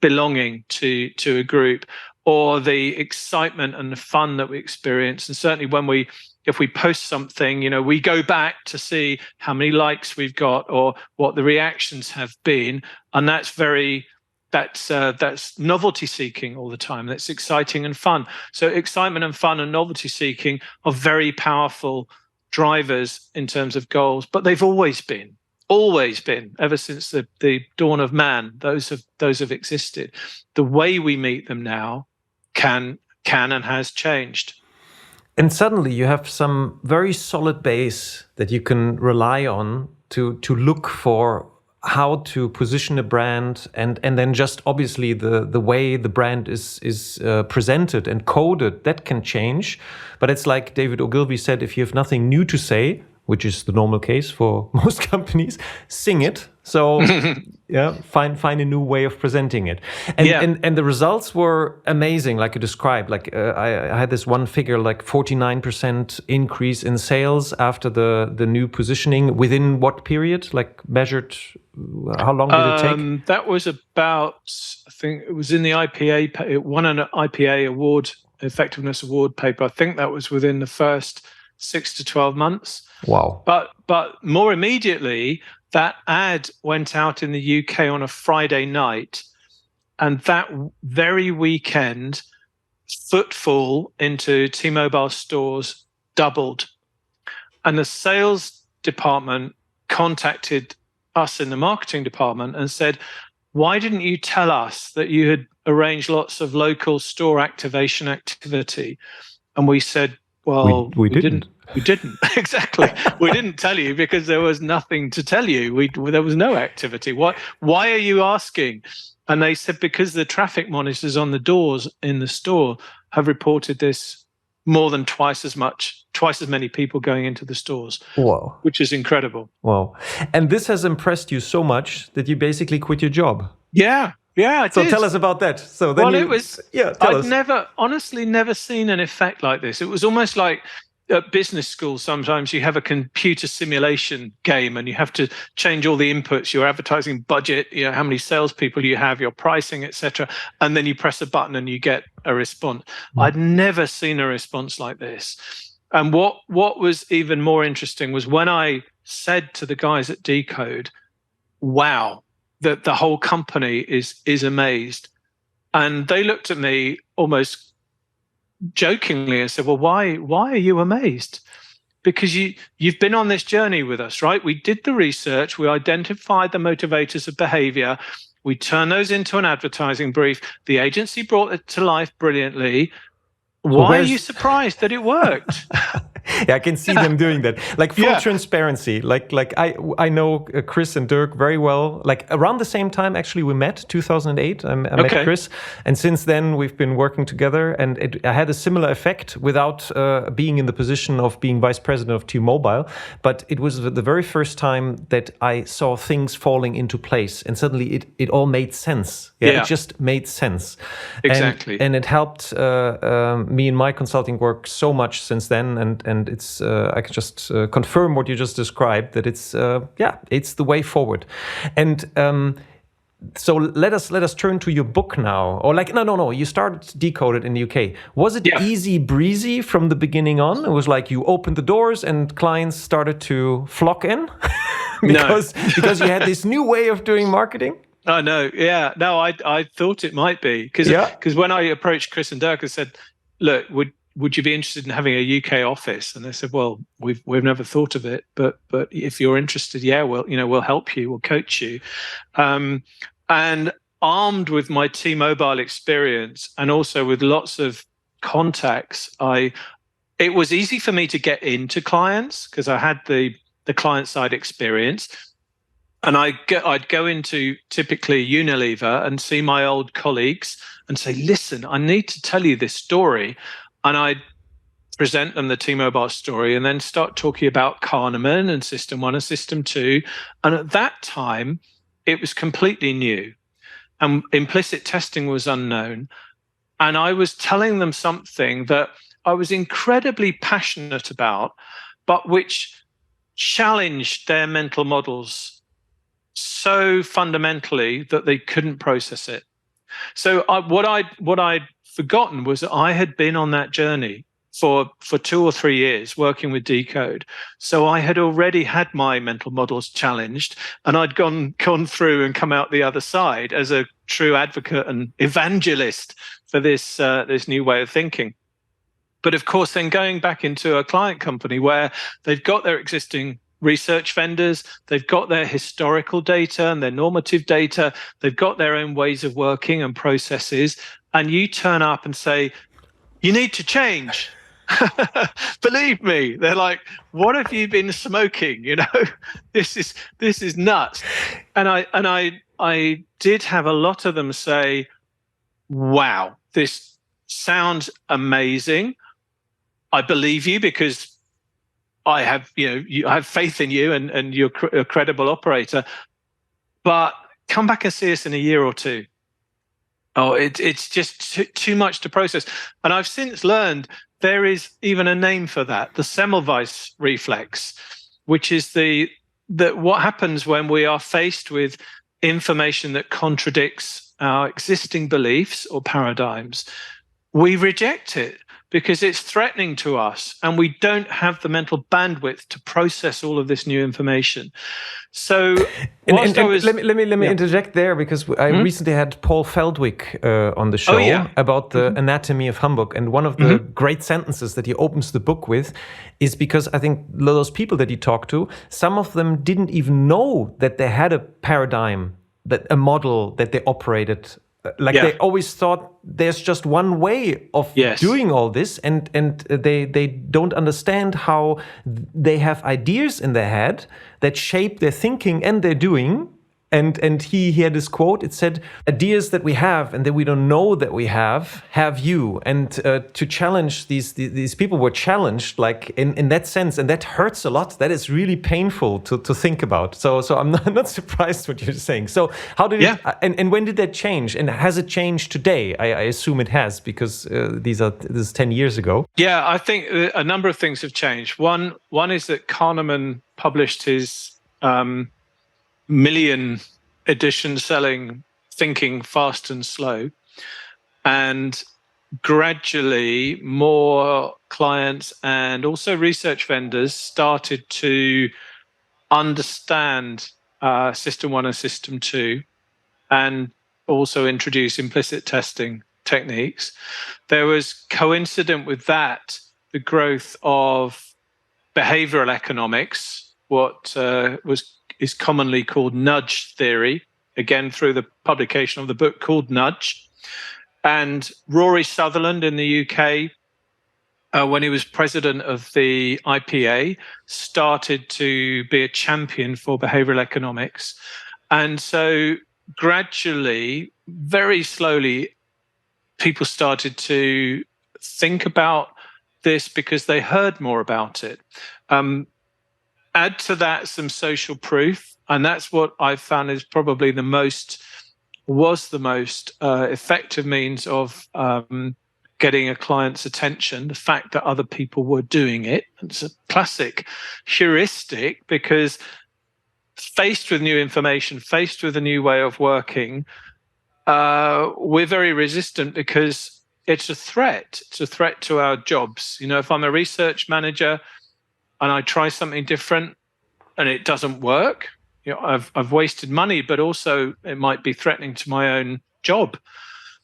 belonging to a group, or the excitement and the fun that we experience. And certainly if we post something, we go back to see how many likes we've got or what the reactions have been. And that's novelty seeking all the time. That's exciting and fun. So excitement and fun and novelty seeking are very powerful drivers in terms of goals, but they've always been ever since the dawn of man. Those have existed. The way we meet them now can and has changed. And suddenly you have some very solid base that you can rely on to look for how to position a brand, and then just obviously the way the brand is presented and coded, that can change. But it's like David Ogilvy said, if you have nothing new to say, which is the normal case for most companies, sing it. So find a new way of presenting it. And the results were amazing, like you described. Like I had this one figure, like 49% increase in sales after the new positioning. Within what period? Like measured, how long did it take? That was about, I think it was in the IPA, it won an IPA award, effectiveness award paper. I think that was within the first 6 to 12 months. Wow. But more immediately, that ad went out in the UK on a Friday night, and that very weekend, footfall into T-Mobile stores doubled. And the sales department contacted us in the marketing department and said, why didn't you tell us that you had arranged lots of local store activation activity? And we said, well, we didn't. We didn't. Exactly. We didn't tell you because there was nothing to tell you. There was no activity. Why are you asking? And they said, because the traffic monitors on the doors in the store have reported this more than twice as many people going into the stores. Wow. Which is incredible. Wow. And this has impressed you so much that you basically quit your job. Yeah. Yeah, so tell us about that. So then I'd honestly never seen an effect like this. It was almost like at business school. Sometimes you have a computer simulation game and you have to change all the inputs, your advertising budget, how many salespeople you have, your pricing, etc. And then you press a button and you get a response. I'd never seen a response like this. And what was even more interesting was when I said to the guys at Decode, wow, that the whole company is amazed. And they looked at me almost jokingly and said, well, why are you amazed? Because you've been on this journey with us, right? We did the research, we identified the motivators of behavior, we turned those into an advertising brief, the agency brought it to life brilliantly. Why are you surprised that it worked? Yeah, I can see them doing that. Like full transparency. Like I know Chris and Dirk very well. Like around the same time, actually, we met 2008. I met Chris, and since then we've been working together. And I had a similar effect without being in the position of being vice president of T-Mobile. But it was the very first time that I saw things falling into place, and suddenly it all made sense. Yeah, it just made sense. Exactly, and it helped me in my consulting work so much since then. And it's I can just confirm what you just described, that it's the way forward. And so let us turn to your book now. Or no, you started Decoded in the UK. Was it easy breezy from the beginning on? It was like you opened the doors and clients started to flock in because you had this new way of doing marketing? Oh no, yeah, no, I thought it might be because when I approached Chris and Dirk, I said, look, would you be interested in having a UK office? And they said, well, we've never thought of it, but if you're interested, we'll help you, we'll coach you. And armed with my T-Mobile experience and also with lots of contacts, it was easy for me to get into clients because I had the client side experience. And I'd go into typically Unilever and see my old colleagues and say, listen, I need to tell you this story. And I'd present them the T-Mobile story and then start talking about Kahneman and System 1 and System 2. And at that time, it was completely new. And implicit testing was unknown. And I was telling them something that I was incredibly passionate about, but which challenged their mental models so fundamentally that they couldn't process it. So what I'd forgotten was that I had been on that journey for 2 or 3 years working with Decode. So I had already had my mental models challenged, and I'd gone through and come out the other side as a true advocate and evangelist for this new way of thinking. But of course, then going back into a client company where they've got their existing research vendors, they've got their historical data and their normative data, they've got their own ways of working and processes, and you turn up and say, you need to change. Believe me, they're like, what have you been smoking? This is nuts. And I did have a lot of them say, wow, this sounds amazing. I believe you because I have, I have faith in you and you're a credible operator, but come back and see us in a year or two. Oh, it's just too much to process. And I've since learned there is even a name for that, the Semmelweis reflex, which is what happens when we are faced with information that contradicts our existing beliefs or paradigms. We reject it because it's threatening to us and we don't have the mental bandwidth to process all of this new information. So let me interject there, because I recently had Paul Feldwick on the show about the anatomy of humbug. And one of the great sentences that he opens the book with is because I think those people that he talked to, some of them didn't even know that they had a paradigm, that a model that they operated They always thought there's just one way of doing all this, and they don't understand how they have ideas in their head that shape their thinking and their doing. And he had this quote. It said, "Ideas that we have and that we don't know that we have you." And to challenge these people were challenged, like in that sense, and that hurts a lot. That is really painful to think about. So I'm not surprised what you're saying. So how did it? And when did that change? And has it changed today? I assume it has, because this is 10 years ago. Yeah, I think a number of things have changed. One is that Kahneman published his million edition selling Thinking Fast and Slow, and gradually more clients and also research vendors started to understand System 1 and System 2, and also introduce implicit testing techniques. There was, coincident with that, the growth of behavioral economics, what is commonly called nudge theory, again through the publication of the book called Nudge. And Rory Sutherland in the UK, when he was president of the IPA, started to be a champion for behavioral economics. And so gradually, very slowly, people started to think about this because they heard more about it. Add to that some social proof, and that's what I've found is probably the most effective means of getting a client's attention, the fact that other people were doing it. It's a classic heuristic, because faced with new information, faced with a new way of working, we're very resistant because it's a threat. It's a threat to our jobs. You know, if I'm a research manager and I try something different and it doesn't work, you know, I've wasted money, but also it might be threatening to my own job.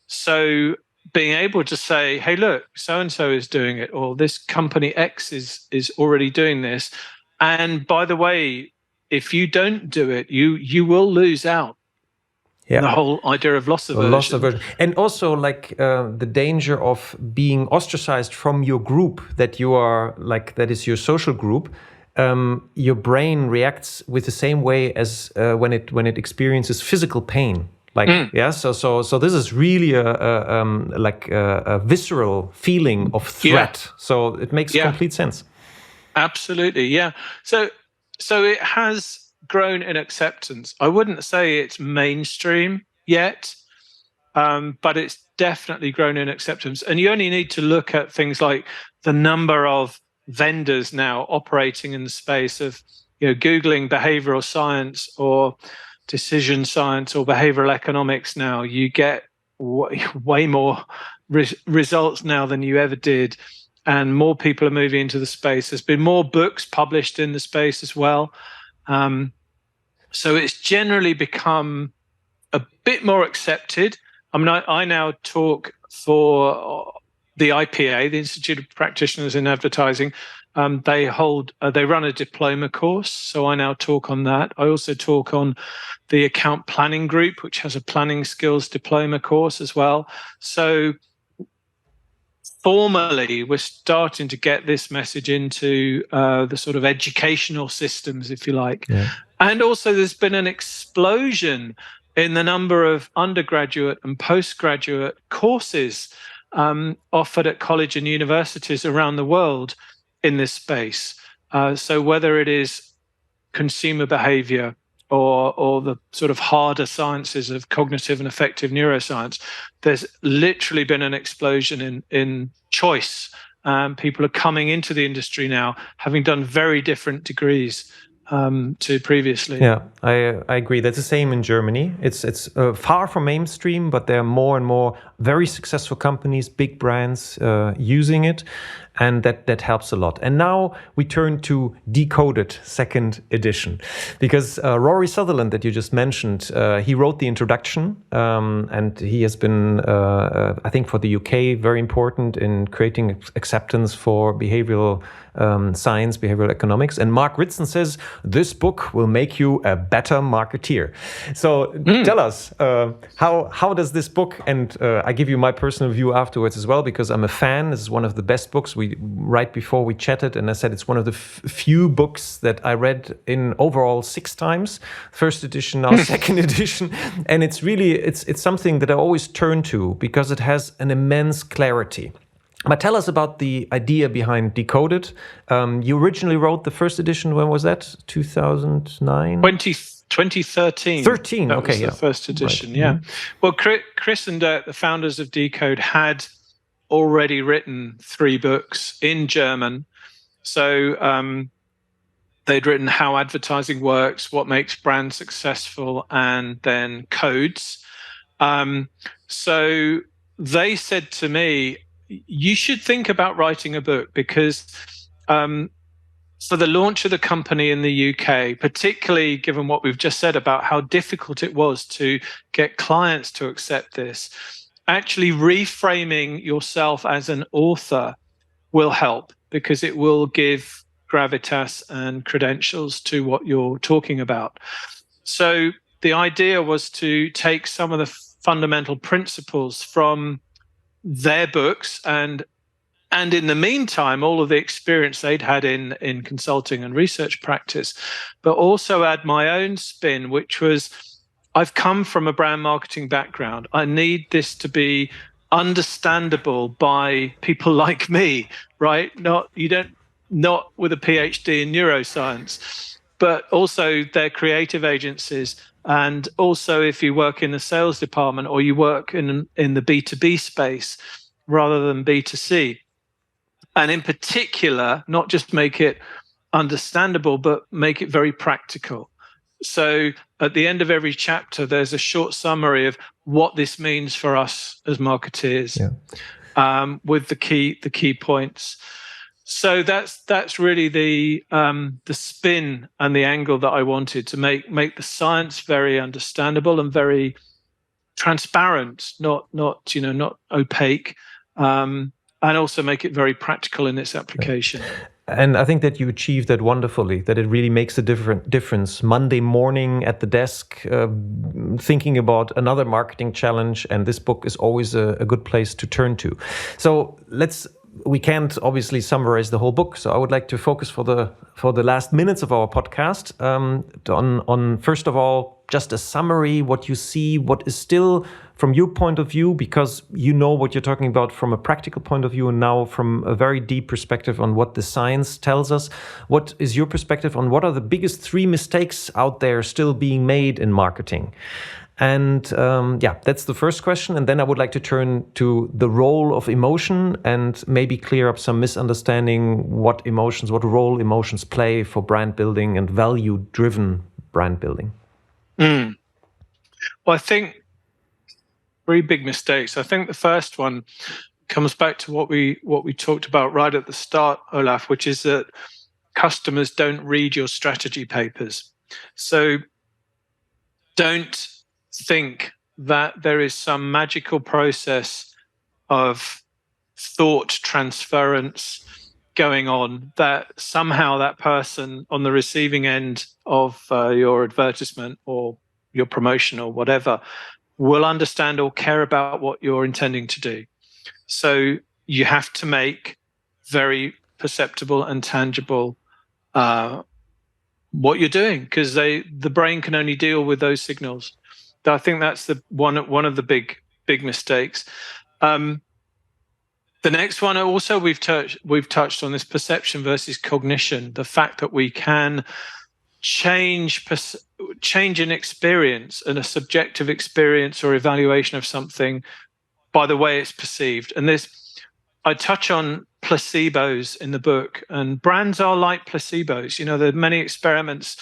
So being able to say, hey, look, so-and-so is doing it, or this company X is already doing this. And by the way, if you don't do it, you will lose out. Yeah. The whole idea of loss aversion. And also like the danger of being ostracized from your group that you are like, that is your social group. Your brain reacts with the same way as when it experiences physical pain. Like, so this is really a visceral feeling of threat. Yeah. So it makes complete sense. Absolutely, yeah. So it has grown in acceptance. I wouldn't say it's mainstream yet, but it's definitely grown in acceptance. And you only need to look at things like the number of vendors now operating in the space of, you know, Googling behavioral science or decision science or behavioral economics. Now you get way more results now than you ever did, and more people are moving into the space. There's been more books published in the space as well. So it's generally become a bit more accepted. I mean, I now talk for the IPA, the Institute of Practitioners in Advertising. They run a diploma course, so I now talk on that. I also talk on the Account Planning Group, which has a planning skills diploma course as well. So formally, we're starting to get this message into the sort of educational systems, if you like. Yeah. And also there's been an explosion in the number of undergraduate and postgraduate courses offered at college and universities around the world in this space. So whether it is consumer behavior or the sort of harder sciences of cognitive and affective neuroscience, there's literally been an explosion in choice. People are coming into the industry now having done very different degrees to previously. Yeah, I agree. That's the same in Germany. It's far from mainstream, but there are more and more very successful companies, big brands using it. And that helps a lot. And now we turn to Decoded, second edition, because Rory Sutherland, that you just mentioned, he wrote the introduction, and he has been, I think, for the UK, very important in creating acceptance for behavioral science, behavioral economics. And Mark Ritson says, this book will make you a better marketeer. So tell us, how does this book, and I give you my personal view afterwards as well, because I'm a fan. This is one of the best books. Right before we chatted, and I said it's one of the few books that I read in overall 6 times. First edition, now second edition. And it's really, it's something that I always turn to because it has an immense clarity. But tell us about the idea behind Decoded. You originally wrote the first edition. When was that? 2009? 2013. 13, that okay, was yeah. the first edition, Right. yeah. Mm-hmm. Well, Chris and the founders of Decode had already written 3 books in German. So they'd written How Advertising Works, What Makes Brands Successful, and then Codes. So they said to me, you should think about writing a book, because for the launch of the company in the UK, particularly given what we've just said about how difficult it was to get clients to accept this, actually reframing yourself as an author will help, because it will give gravitas and credentials to what you're talking about. So the idea was to take some of the fundamental principles from their books and in the meantime, all of the experience they'd had in consulting and research practice, but also add my own spin, which was, I've come from a brand marketing background. I need this to be understandable by people like me, right? Not with a PhD in neuroscience, but also their creative agencies. And also if you work in the sales department or you work in the B2B space rather than B2C. And in particular, not just make it understandable, but make it very practical. So at the end of every chapter, there's a short summary of what this means for us as marketeers, with the key points. So that's really the spin and the angle that I wanted to make the science very understandable and very transparent, not opaque, and also make it very practical in its application. And I think that you achieved that wonderfully, that it really makes a difference. Monday morning at the desk, thinking about another marketing challenge, and this book is always a good place to turn to. So we can't obviously summarize the whole book, so I would like to focus for the last minutes of our podcast on first of all, just a summary, what you see, what is still from your point of view, because you know what you're talking about from a practical point of view, and now from a very deep perspective on what the science tells us. What is your perspective on what are the biggest 3 mistakes out there still being made in marketing? And that's the first question. And then I would like to turn to the role of emotion and maybe clear up some misunderstanding what role emotions play for brand building and value-driven brand building. Well, I think 3 big mistakes. I think the first one comes back to what we talked about right at the start, Olaf, which is that customers don't read your strategy papers. So don't think that there is some magical process of thought transference going on, that somehow that person on the receiving end of your advertisement or your promotion or whatever will understand or care about what you're intending to do. So you have to make very perceptible and tangible what you're doing, because the brain can only deal with those signals. I think that's the one of the big mistakes. The next one also we've touched on, this perception versus cognition, the fact that we can change an experience and a subjective experience or evaluation of something by the way it's perceived. And I touch on placebos in the book, and brands are like placebos. There are many experiments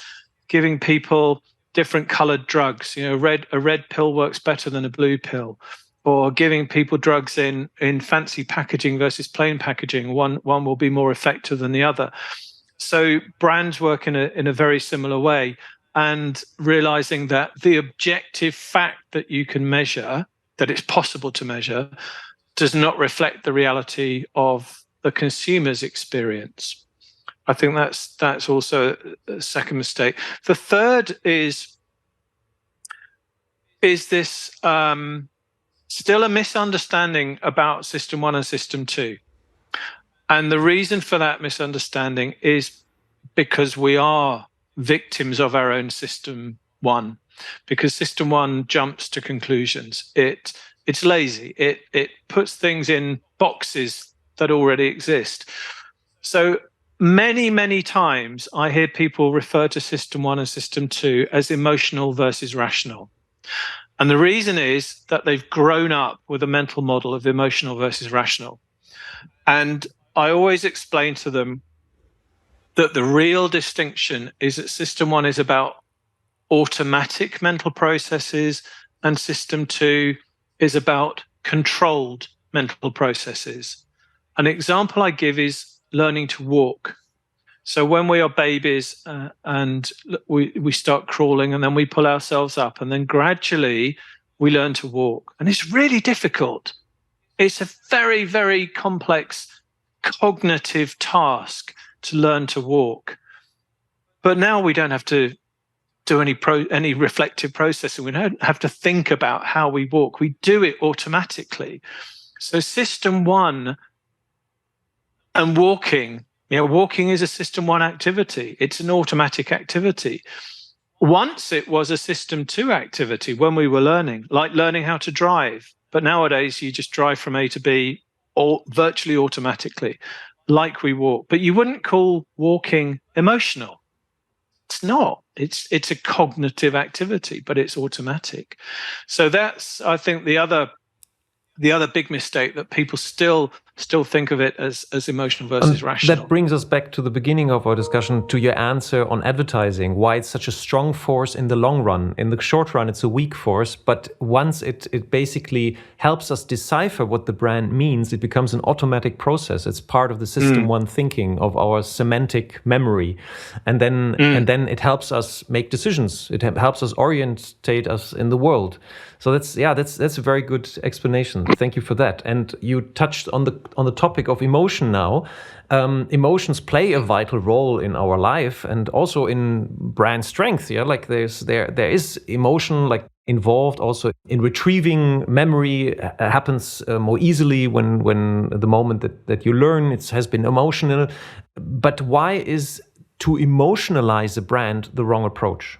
giving people different colored drugs. A red pill works better than a blue pill. or giving people drugs in fancy packaging versus plain packaging. One will be more effective than the other. So brands work in a very similar way, and realizing that the objective fact that you can measure, that it's possible to measure, does not reflect the reality of the consumer's experience. I think that's also a second mistake. The third is this still a misunderstanding about System 1 and System 2. And the reason for that misunderstanding is because we are victims of our own System 1, because System 1 jumps to conclusions. It's lazy. It puts things in boxes that already exist. So many times I hear people refer to System 1 and System 2 as emotional versus rational. And the reason is that they've grown up with a mental model of emotional versus rational. And I always explain to them that the real distinction is that System 1 is about automatic mental processes, and System 2 is about controlled mental processes. An example I give is learning to walk. So when we are babies and we start crawling, and then we pull ourselves up, and then gradually we learn to walk. And it's really difficult. It's a very, very complex cognitive task to learn to walk. But now we don't have to do any reflective processing. We don't have to think about how we walk. We do it automatically. So System 1 and walking is a System 1 activity. It's an automatic activity. Once it was a System 2 activity when we were learning, like learning how to drive. But nowadays you just drive from A to B virtually automatically, like we walk. But you wouldn't call walking emotional. It's not. It's a cognitive activity, but it's automatic. So that's, I think, the other big mistake, that people still think of it as emotional versus rational. That brings us back to the beginning of our discussion, to your answer on advertising, why it's such a strong force in the long run. In the short run, it's a weak force, but once it basically helps us decipher what the brand means, it becomes an automatic process. It's part of the System 1 thinking, of our semantic memory. And then it helps us make decisions. It helps us orientate us in the world. So that's a very good explanation. Thank you for that. And you touched on the topic of emotion now. Emotions play a vital role in our life, and also in brand strength. Yeah, like there is emotion like involved also in retrieving memory. Happens more easily when the moment that you learn it has been emotional. But why is to emotionalize a brand the wrong approach?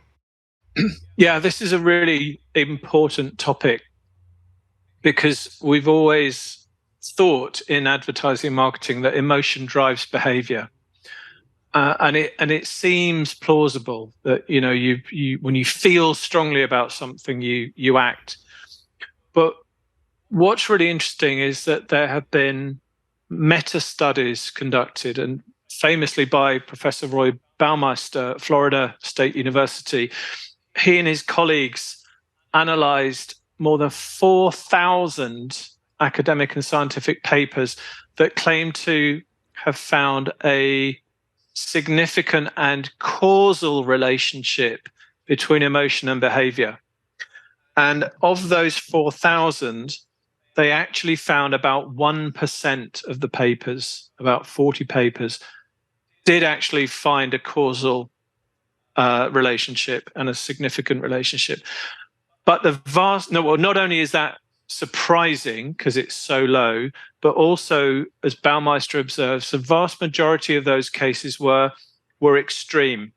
Yeah, this is a really important topic, because we've always thought in advertising and marketing that emotion drives behavior, and it seems plausible that you when you feel strongly about something, you act. But what's really interesting is that there have been meta studies conducted, and famously by Professor Roy Baumeister at Florida State University. He and his colleagues analyzed more than 4,000 academic and scientific papers that claim to have found a significant and causal relationship between emotion and behavior. And of those 4,000, they actually found about 1% of the papers, about 40 papers, did actually find a causal relationship and a significant relationship. But not only is that surprising because it's so low, but also, as Baumeister observes, the vast majority of those cases were extreme.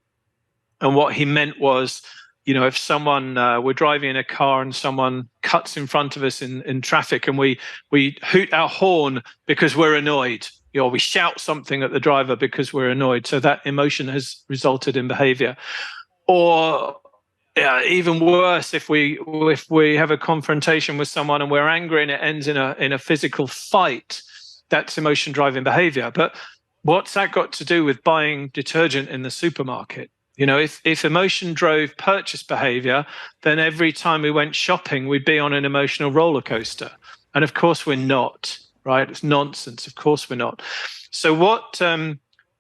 And what he meant was, if someone we're driving in a car and someone cuts in front of us in traffic, and we hoot our horn because we're annoyed, or we shout something at the driver because we're annoyed. So that emotion has resulted in behavior. Or even worse, if we have a confrontation with someone and we're angry and it ends in a physical fight, that's emotion driving behavior. But what's that got to do with buying detergent in the supermarket? If emotion drove purchase behavior, then every time we went shopping, we'd be on an emotional roller coaster. And of course we're not, right? It's nonsense. Of course we're not. So what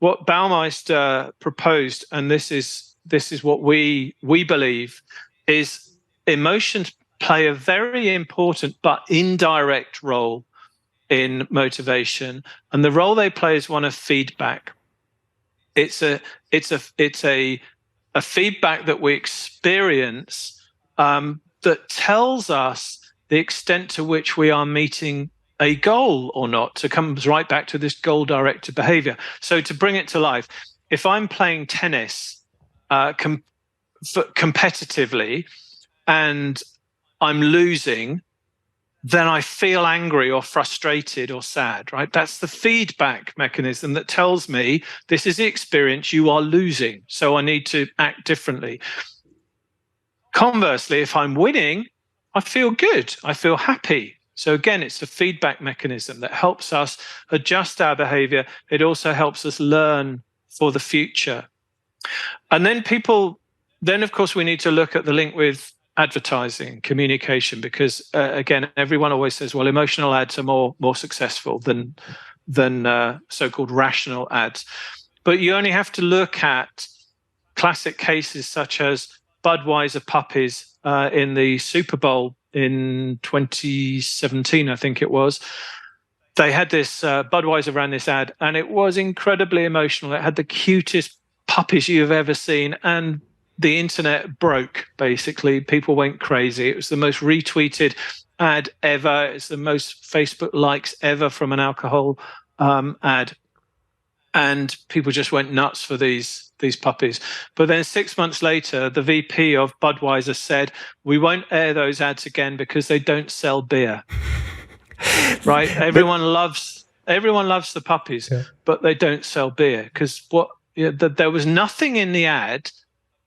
Baumeister proposed, and this is what we believe, is emotions play a very important but indirect role in motivation, and the role they play is one of feedback. It's a feedback that we experience that tells us the extent to which we are meeting a goal or not. So it comes right back to this goal-directed behavior. So to bring it to life, if I'm playing tennis competitively and I'm losing, then I feel angry or frustrated or sad, right? That's the feedback mechanism that tells me this is the experience, you are losing, so I need to act differently. Conversely, if I'm winning, I feel good, I feel happy. So again, it's a feedback mechanism that helps us adjust our behavior. It also helps us learn for the future. And then of course, we need to look at the link with advertising, communication, because again, everyone always says, well, emotional ads are more successful than so-called rational ads. But you only have to look at classic cases such as Budweiser puppies in the Super Bowl in 2017, I think it was. They had this, Budweiser ran this ad, and it was incredibly emotional. It had the cutest puppies you've ever seen, and the internet broke, basically. People went crazy. It was the most retweeted ad ever. It's the most Facebook likes ever from an alcohol ad. And people just went nuts for these puppies. But then 6 months later, the VP of Budweiser said, we won't air those ads again because they don't sell beer. Right? Everyone loves the puppies, yeah, but they don't sell beer because there was nothing in the ad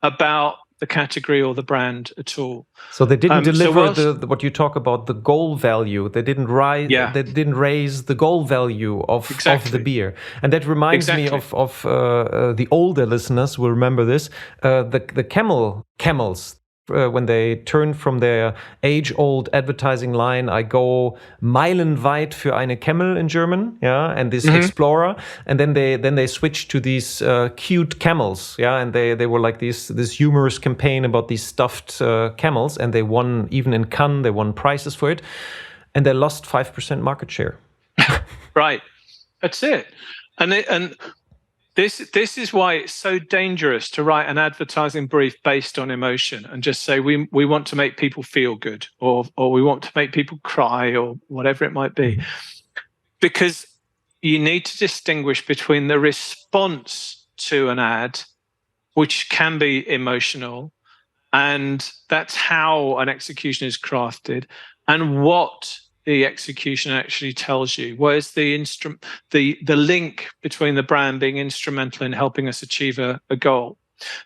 about the category or the brand at all. So they didn't deliver what you talk about, the goal value. They didn't rise. Yeah. They didn't raise the goal value of the beer. And that reminds me of the older listeners will remember this. The camels. When they turn from their age-old advertising line, I go meilenweit für eine Camel in German, yeah, and this explorer, and then they switched to these cute camels, yeah, and they were like this humorous campaign about these stuffed camels, and they won, even in Cannes, they won prizes for it, and they lost 5% market share. Right, that's it, and This is why it's so dangerous to write an advertising brief based on emotion and just say we want to make people feel good or we want to make people cry or whatever it might be. Because you need to distinguish between the response to an ad, which can be emotional, and that's how an execution is crafted, and what the execution actually tells you. Where's the link between the brand being instrumental in helping us achieve a goal?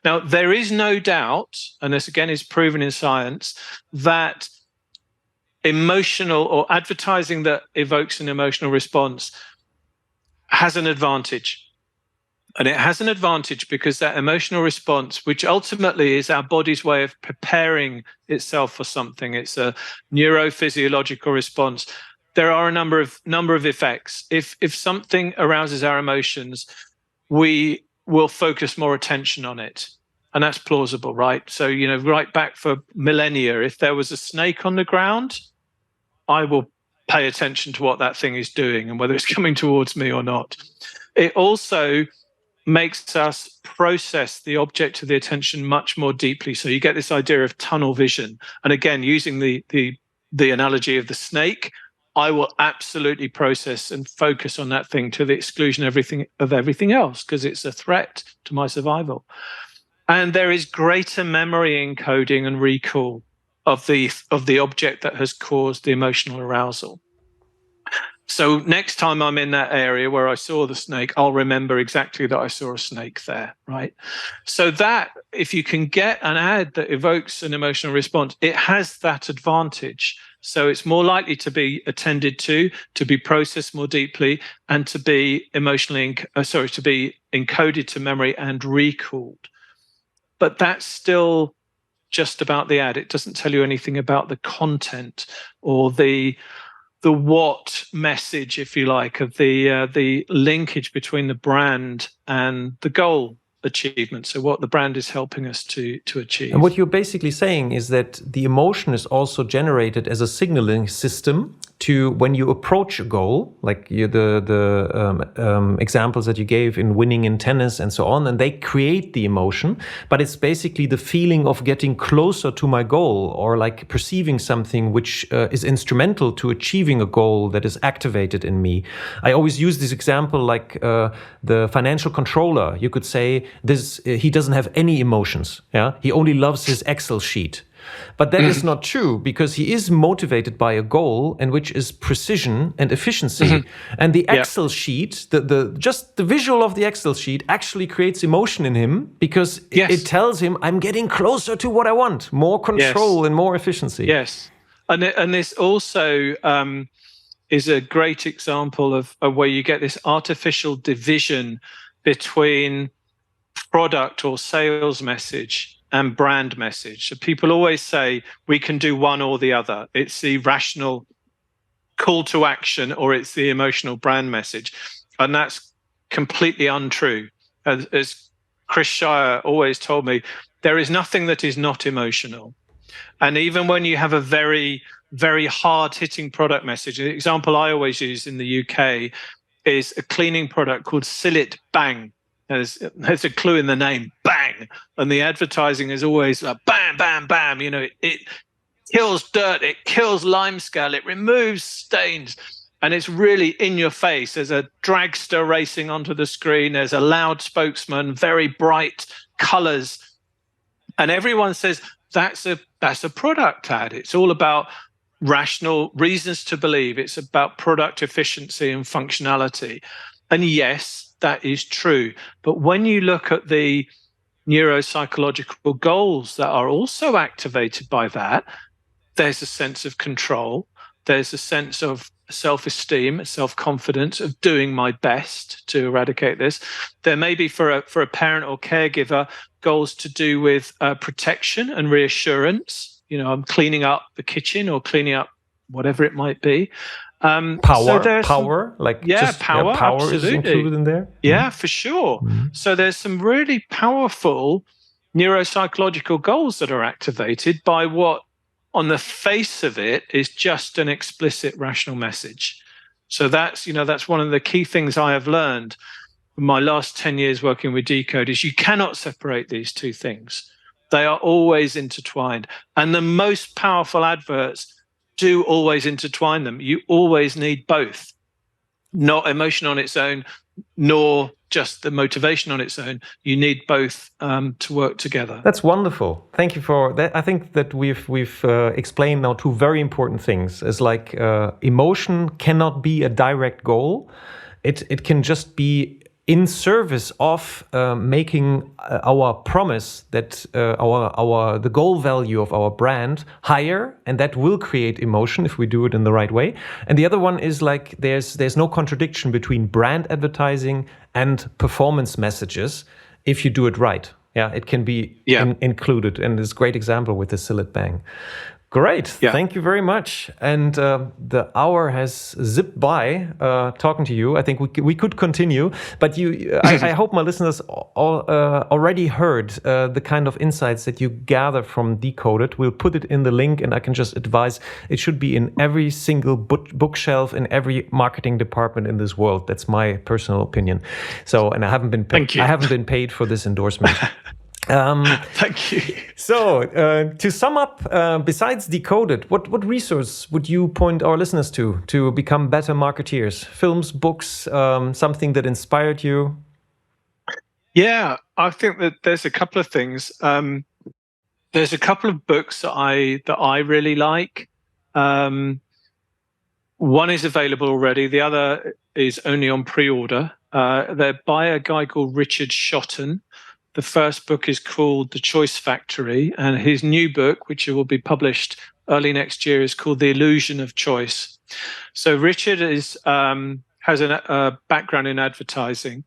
Now, there is no doubt, and this again is proven in science, that emotional or advertising that evokes an emotional response has an advantage. And it has an advantage because that emotional response, which ultimately is our body's way of preparing itself for something, it's a neurophysiological response. There are a number of effects. If something arouses our emotions, we will focus more attention on it. And that's plausible, right? So, right back for millennia, if there was a snake on the ground, I will pay attention to what that thing is doing and whether it's coming towards me or not. It also makes us process the object of the attention much more deeply. So you get this idea of tunnel vision. And again, using the analogy of the snake, I will absolutely process and focus on that thing to the exclusion of everything else because it's a threat to my survival. And there is greater memory encoding and recall of the object that has caused the emotional arousal. So next time I'm in that area where I saw the snake, I'll remember exactly that I saw a snake there, right? So that, if you can get an ad that evokes an emotional response, it has that advantage. So it's more likely to be attended to be processed more deeply, and to be to be encoded to memory and recalled. but that's still just about the ad. It doesn't tell you anything about the content or the what message, if you like, of the linkage between the brand and the goal achievement. So what the brand is helping us to achieve. And what you're basically saying is that the emotion is also generated as a signaling system to when you approach a goal, like the examples that you gave in winning in tennis and so on, and they create the emotion, but it's basically the feeling of getting closer to my goal, or like perceiving something which is instrumental to achieving a goal that is activated in me. I always use this example like the financial controller. You could say this: he doesn't have any emotions. Yeah, he only loves his Excel sheet. But that is not true, because he is motivated by a goal, and which is precision and efficiency. And the Excel sheet, just the visual of the Excel sheet actually creates emotion in him, because it tells him I'm getting closer to what I want, more control and more efficiency. Yes, and this also is a great example of where you get this artificial division between product or sales message and brand message. So people always say we can do one or the other. It's the rational call to action, or it's the emotional brand message. And that's completely untrue. As Chris Shire always told me, there is nothing that is not emotional. And even when you have a very, very hard-hitting product message, an example I always use in the UK is a cleaning product called Seal It Bang. There's a clue in the name, bang, and the advertising is always like bam, bam, bam. You know, it kills dirt, it kills limescale, it removes stains, and it's really in your face. There's a dragster racing onto the screen. There's a loud spokesman, very bright colors, and everyone says that's a product ad. It's all about rational reasons to believe. It's about product efficiency and functionality, and yes, that is true. But when you look at the neuropsychological goals that are also activated by that, there's a sense of control. There's a sense of self-esteem, self-confidence, of doing my best to eradicate this. There may be for a parent or caregiver goals to do with protection and reassurance. You know, I'm cleaning up the kitchen or cleaning up whatever it might be. Power absolutely. is included in there. Yeah, for sure. So there's some really powerful neuropsychological goals that are activated by what, on the face of it, is just an explicit rational message. So that's one of the key things I have learned in my last 10 years working with Decode, is you cannot separate these two things. They are always intertwined, and the most powerful adverts do always intertwine them. You always need both, not emotion on its own, nor just the motivation on its own. You need both to work together. That's wonderful. Thank you for that. I think that we've explained now two very important things. It's like emotion cannot be a direct goal. It can just be in service of making our promise that the goal value of our brand higher, and that will create emotion if we do it in the right way. And the other one is like there's no contradiction between brand advertising and performance messages if you do it right. Yeah, it can be included, and it's a great example with the Seal It Bang. Great. Thank you very much. And the hour has zipped by talking to you. I think we could continue, but I hope my listeners already heard the kind of insights that you gather from Decoded. We'll put it in the link, and I can just advise it should be in every single bookshelf in every marketing department in this world. That's my personal opinion. So, and I haven't been paid. I haven't been paid for this endorsement. Thank you. So, to sum up, besides Decoded, what resource would you point our listeners to become better marketeers? Films, books, something that inspired you? Yeah, I think that there's a couple of things. There's a couple of books that I really like. One is available already. The other is only on pre-order. They're by a guy called Richard Shotton. The first book is called The Choice Factory, and his new book, which will be published early next year, is called The Illusion of Choice. So Richard has a background in advertising,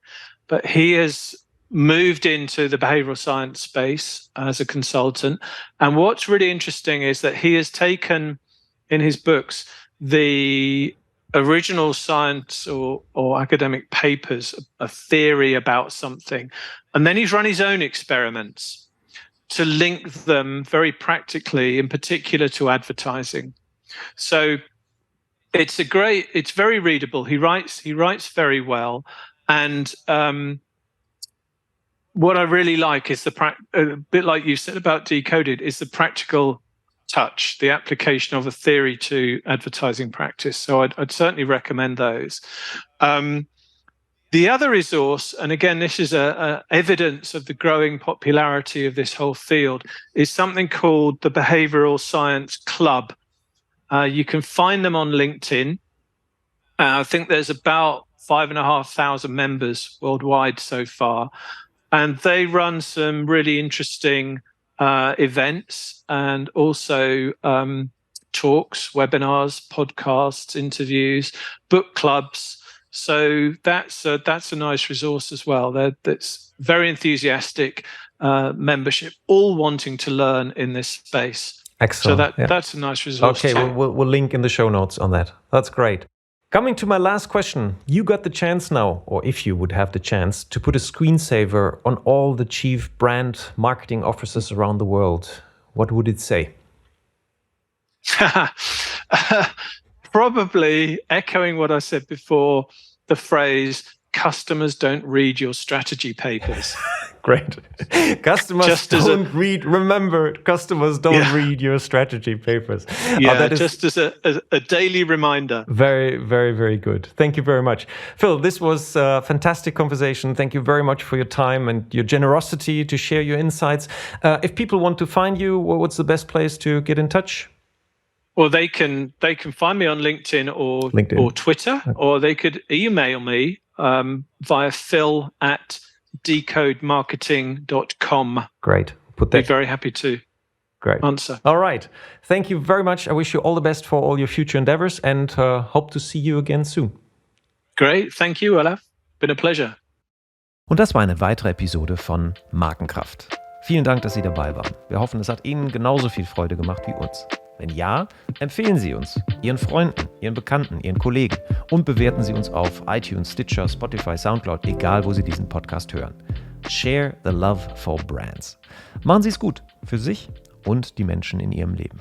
but he has moved into the behavioral science space as a consultant. And what's really interesting is that he has taken in his books the original science or academic papers, a theory about something, and then he's run his own experiments to link them very practically, in particular to advertising. So it's very readable. He writes very well, and what I really like is a bit like you said about Decoded, is the practical touch, the application of a theory to advertising practice. So I'd certainly recommend those. The other resource, and again, this is a evidence of the growing popularity of this whole field, is something called the Behavioral Science Club. You can find them on LinkedIn. I think there's about 5,500 members worldwide so far. And they run some really interesting events and also talks, webinars, podcasts, interviews, book clubs. So that's a nice resource as well. That's very enthusiastic membership, all wanting to learn in this space. Excellent. So that's a nice resource. Okay, we'll link in the show notes on that. That's great. Coming to my last question, you got the chance now, or if you would have the chance, to put a screensaver on all the chief brand marketing officers around the world. What would it say? Probably echoing what I said before, the phrase, customers don't read your strategy papers. Great. Customers don't read your strategy papers. Yeah, that is just as a daily reminder. Very, very, very good. Thank you very much. Phil, this was a fantastic conversation. Thank you very much for your time and your generosity to share your insights. If people want to find you, what's the best place to get in touch? Well, they can find me on LinkedIn or Twitter, okay. Or they could email me via phil@decodemarketing.com. Great. Be very happy to answer. All right. Thank you very much. I wish you all the best for all your future endeavors and hope to see you again soon. Great. Thank you, Olaf. Been a pleasure. Und das war eine weitere Episode von Markenkraft. Vielen Dank, dass Sie dabei waren. Wir hoffen, es hat Ihnen genauso viel Freude gemacht wie uns. Wenn ja, empfehlen Sie uns, Ihren Freunden, Ihren Bekannten, Ihren Kollegen und bewerten Sie uns auf iTunes, Stitcher, Spotify, Soundcloud, egal wo Sie diesen Podcast hören. Share the love for brands. Machen Sie es gut für sich und die Menschen in Ihrem Leben.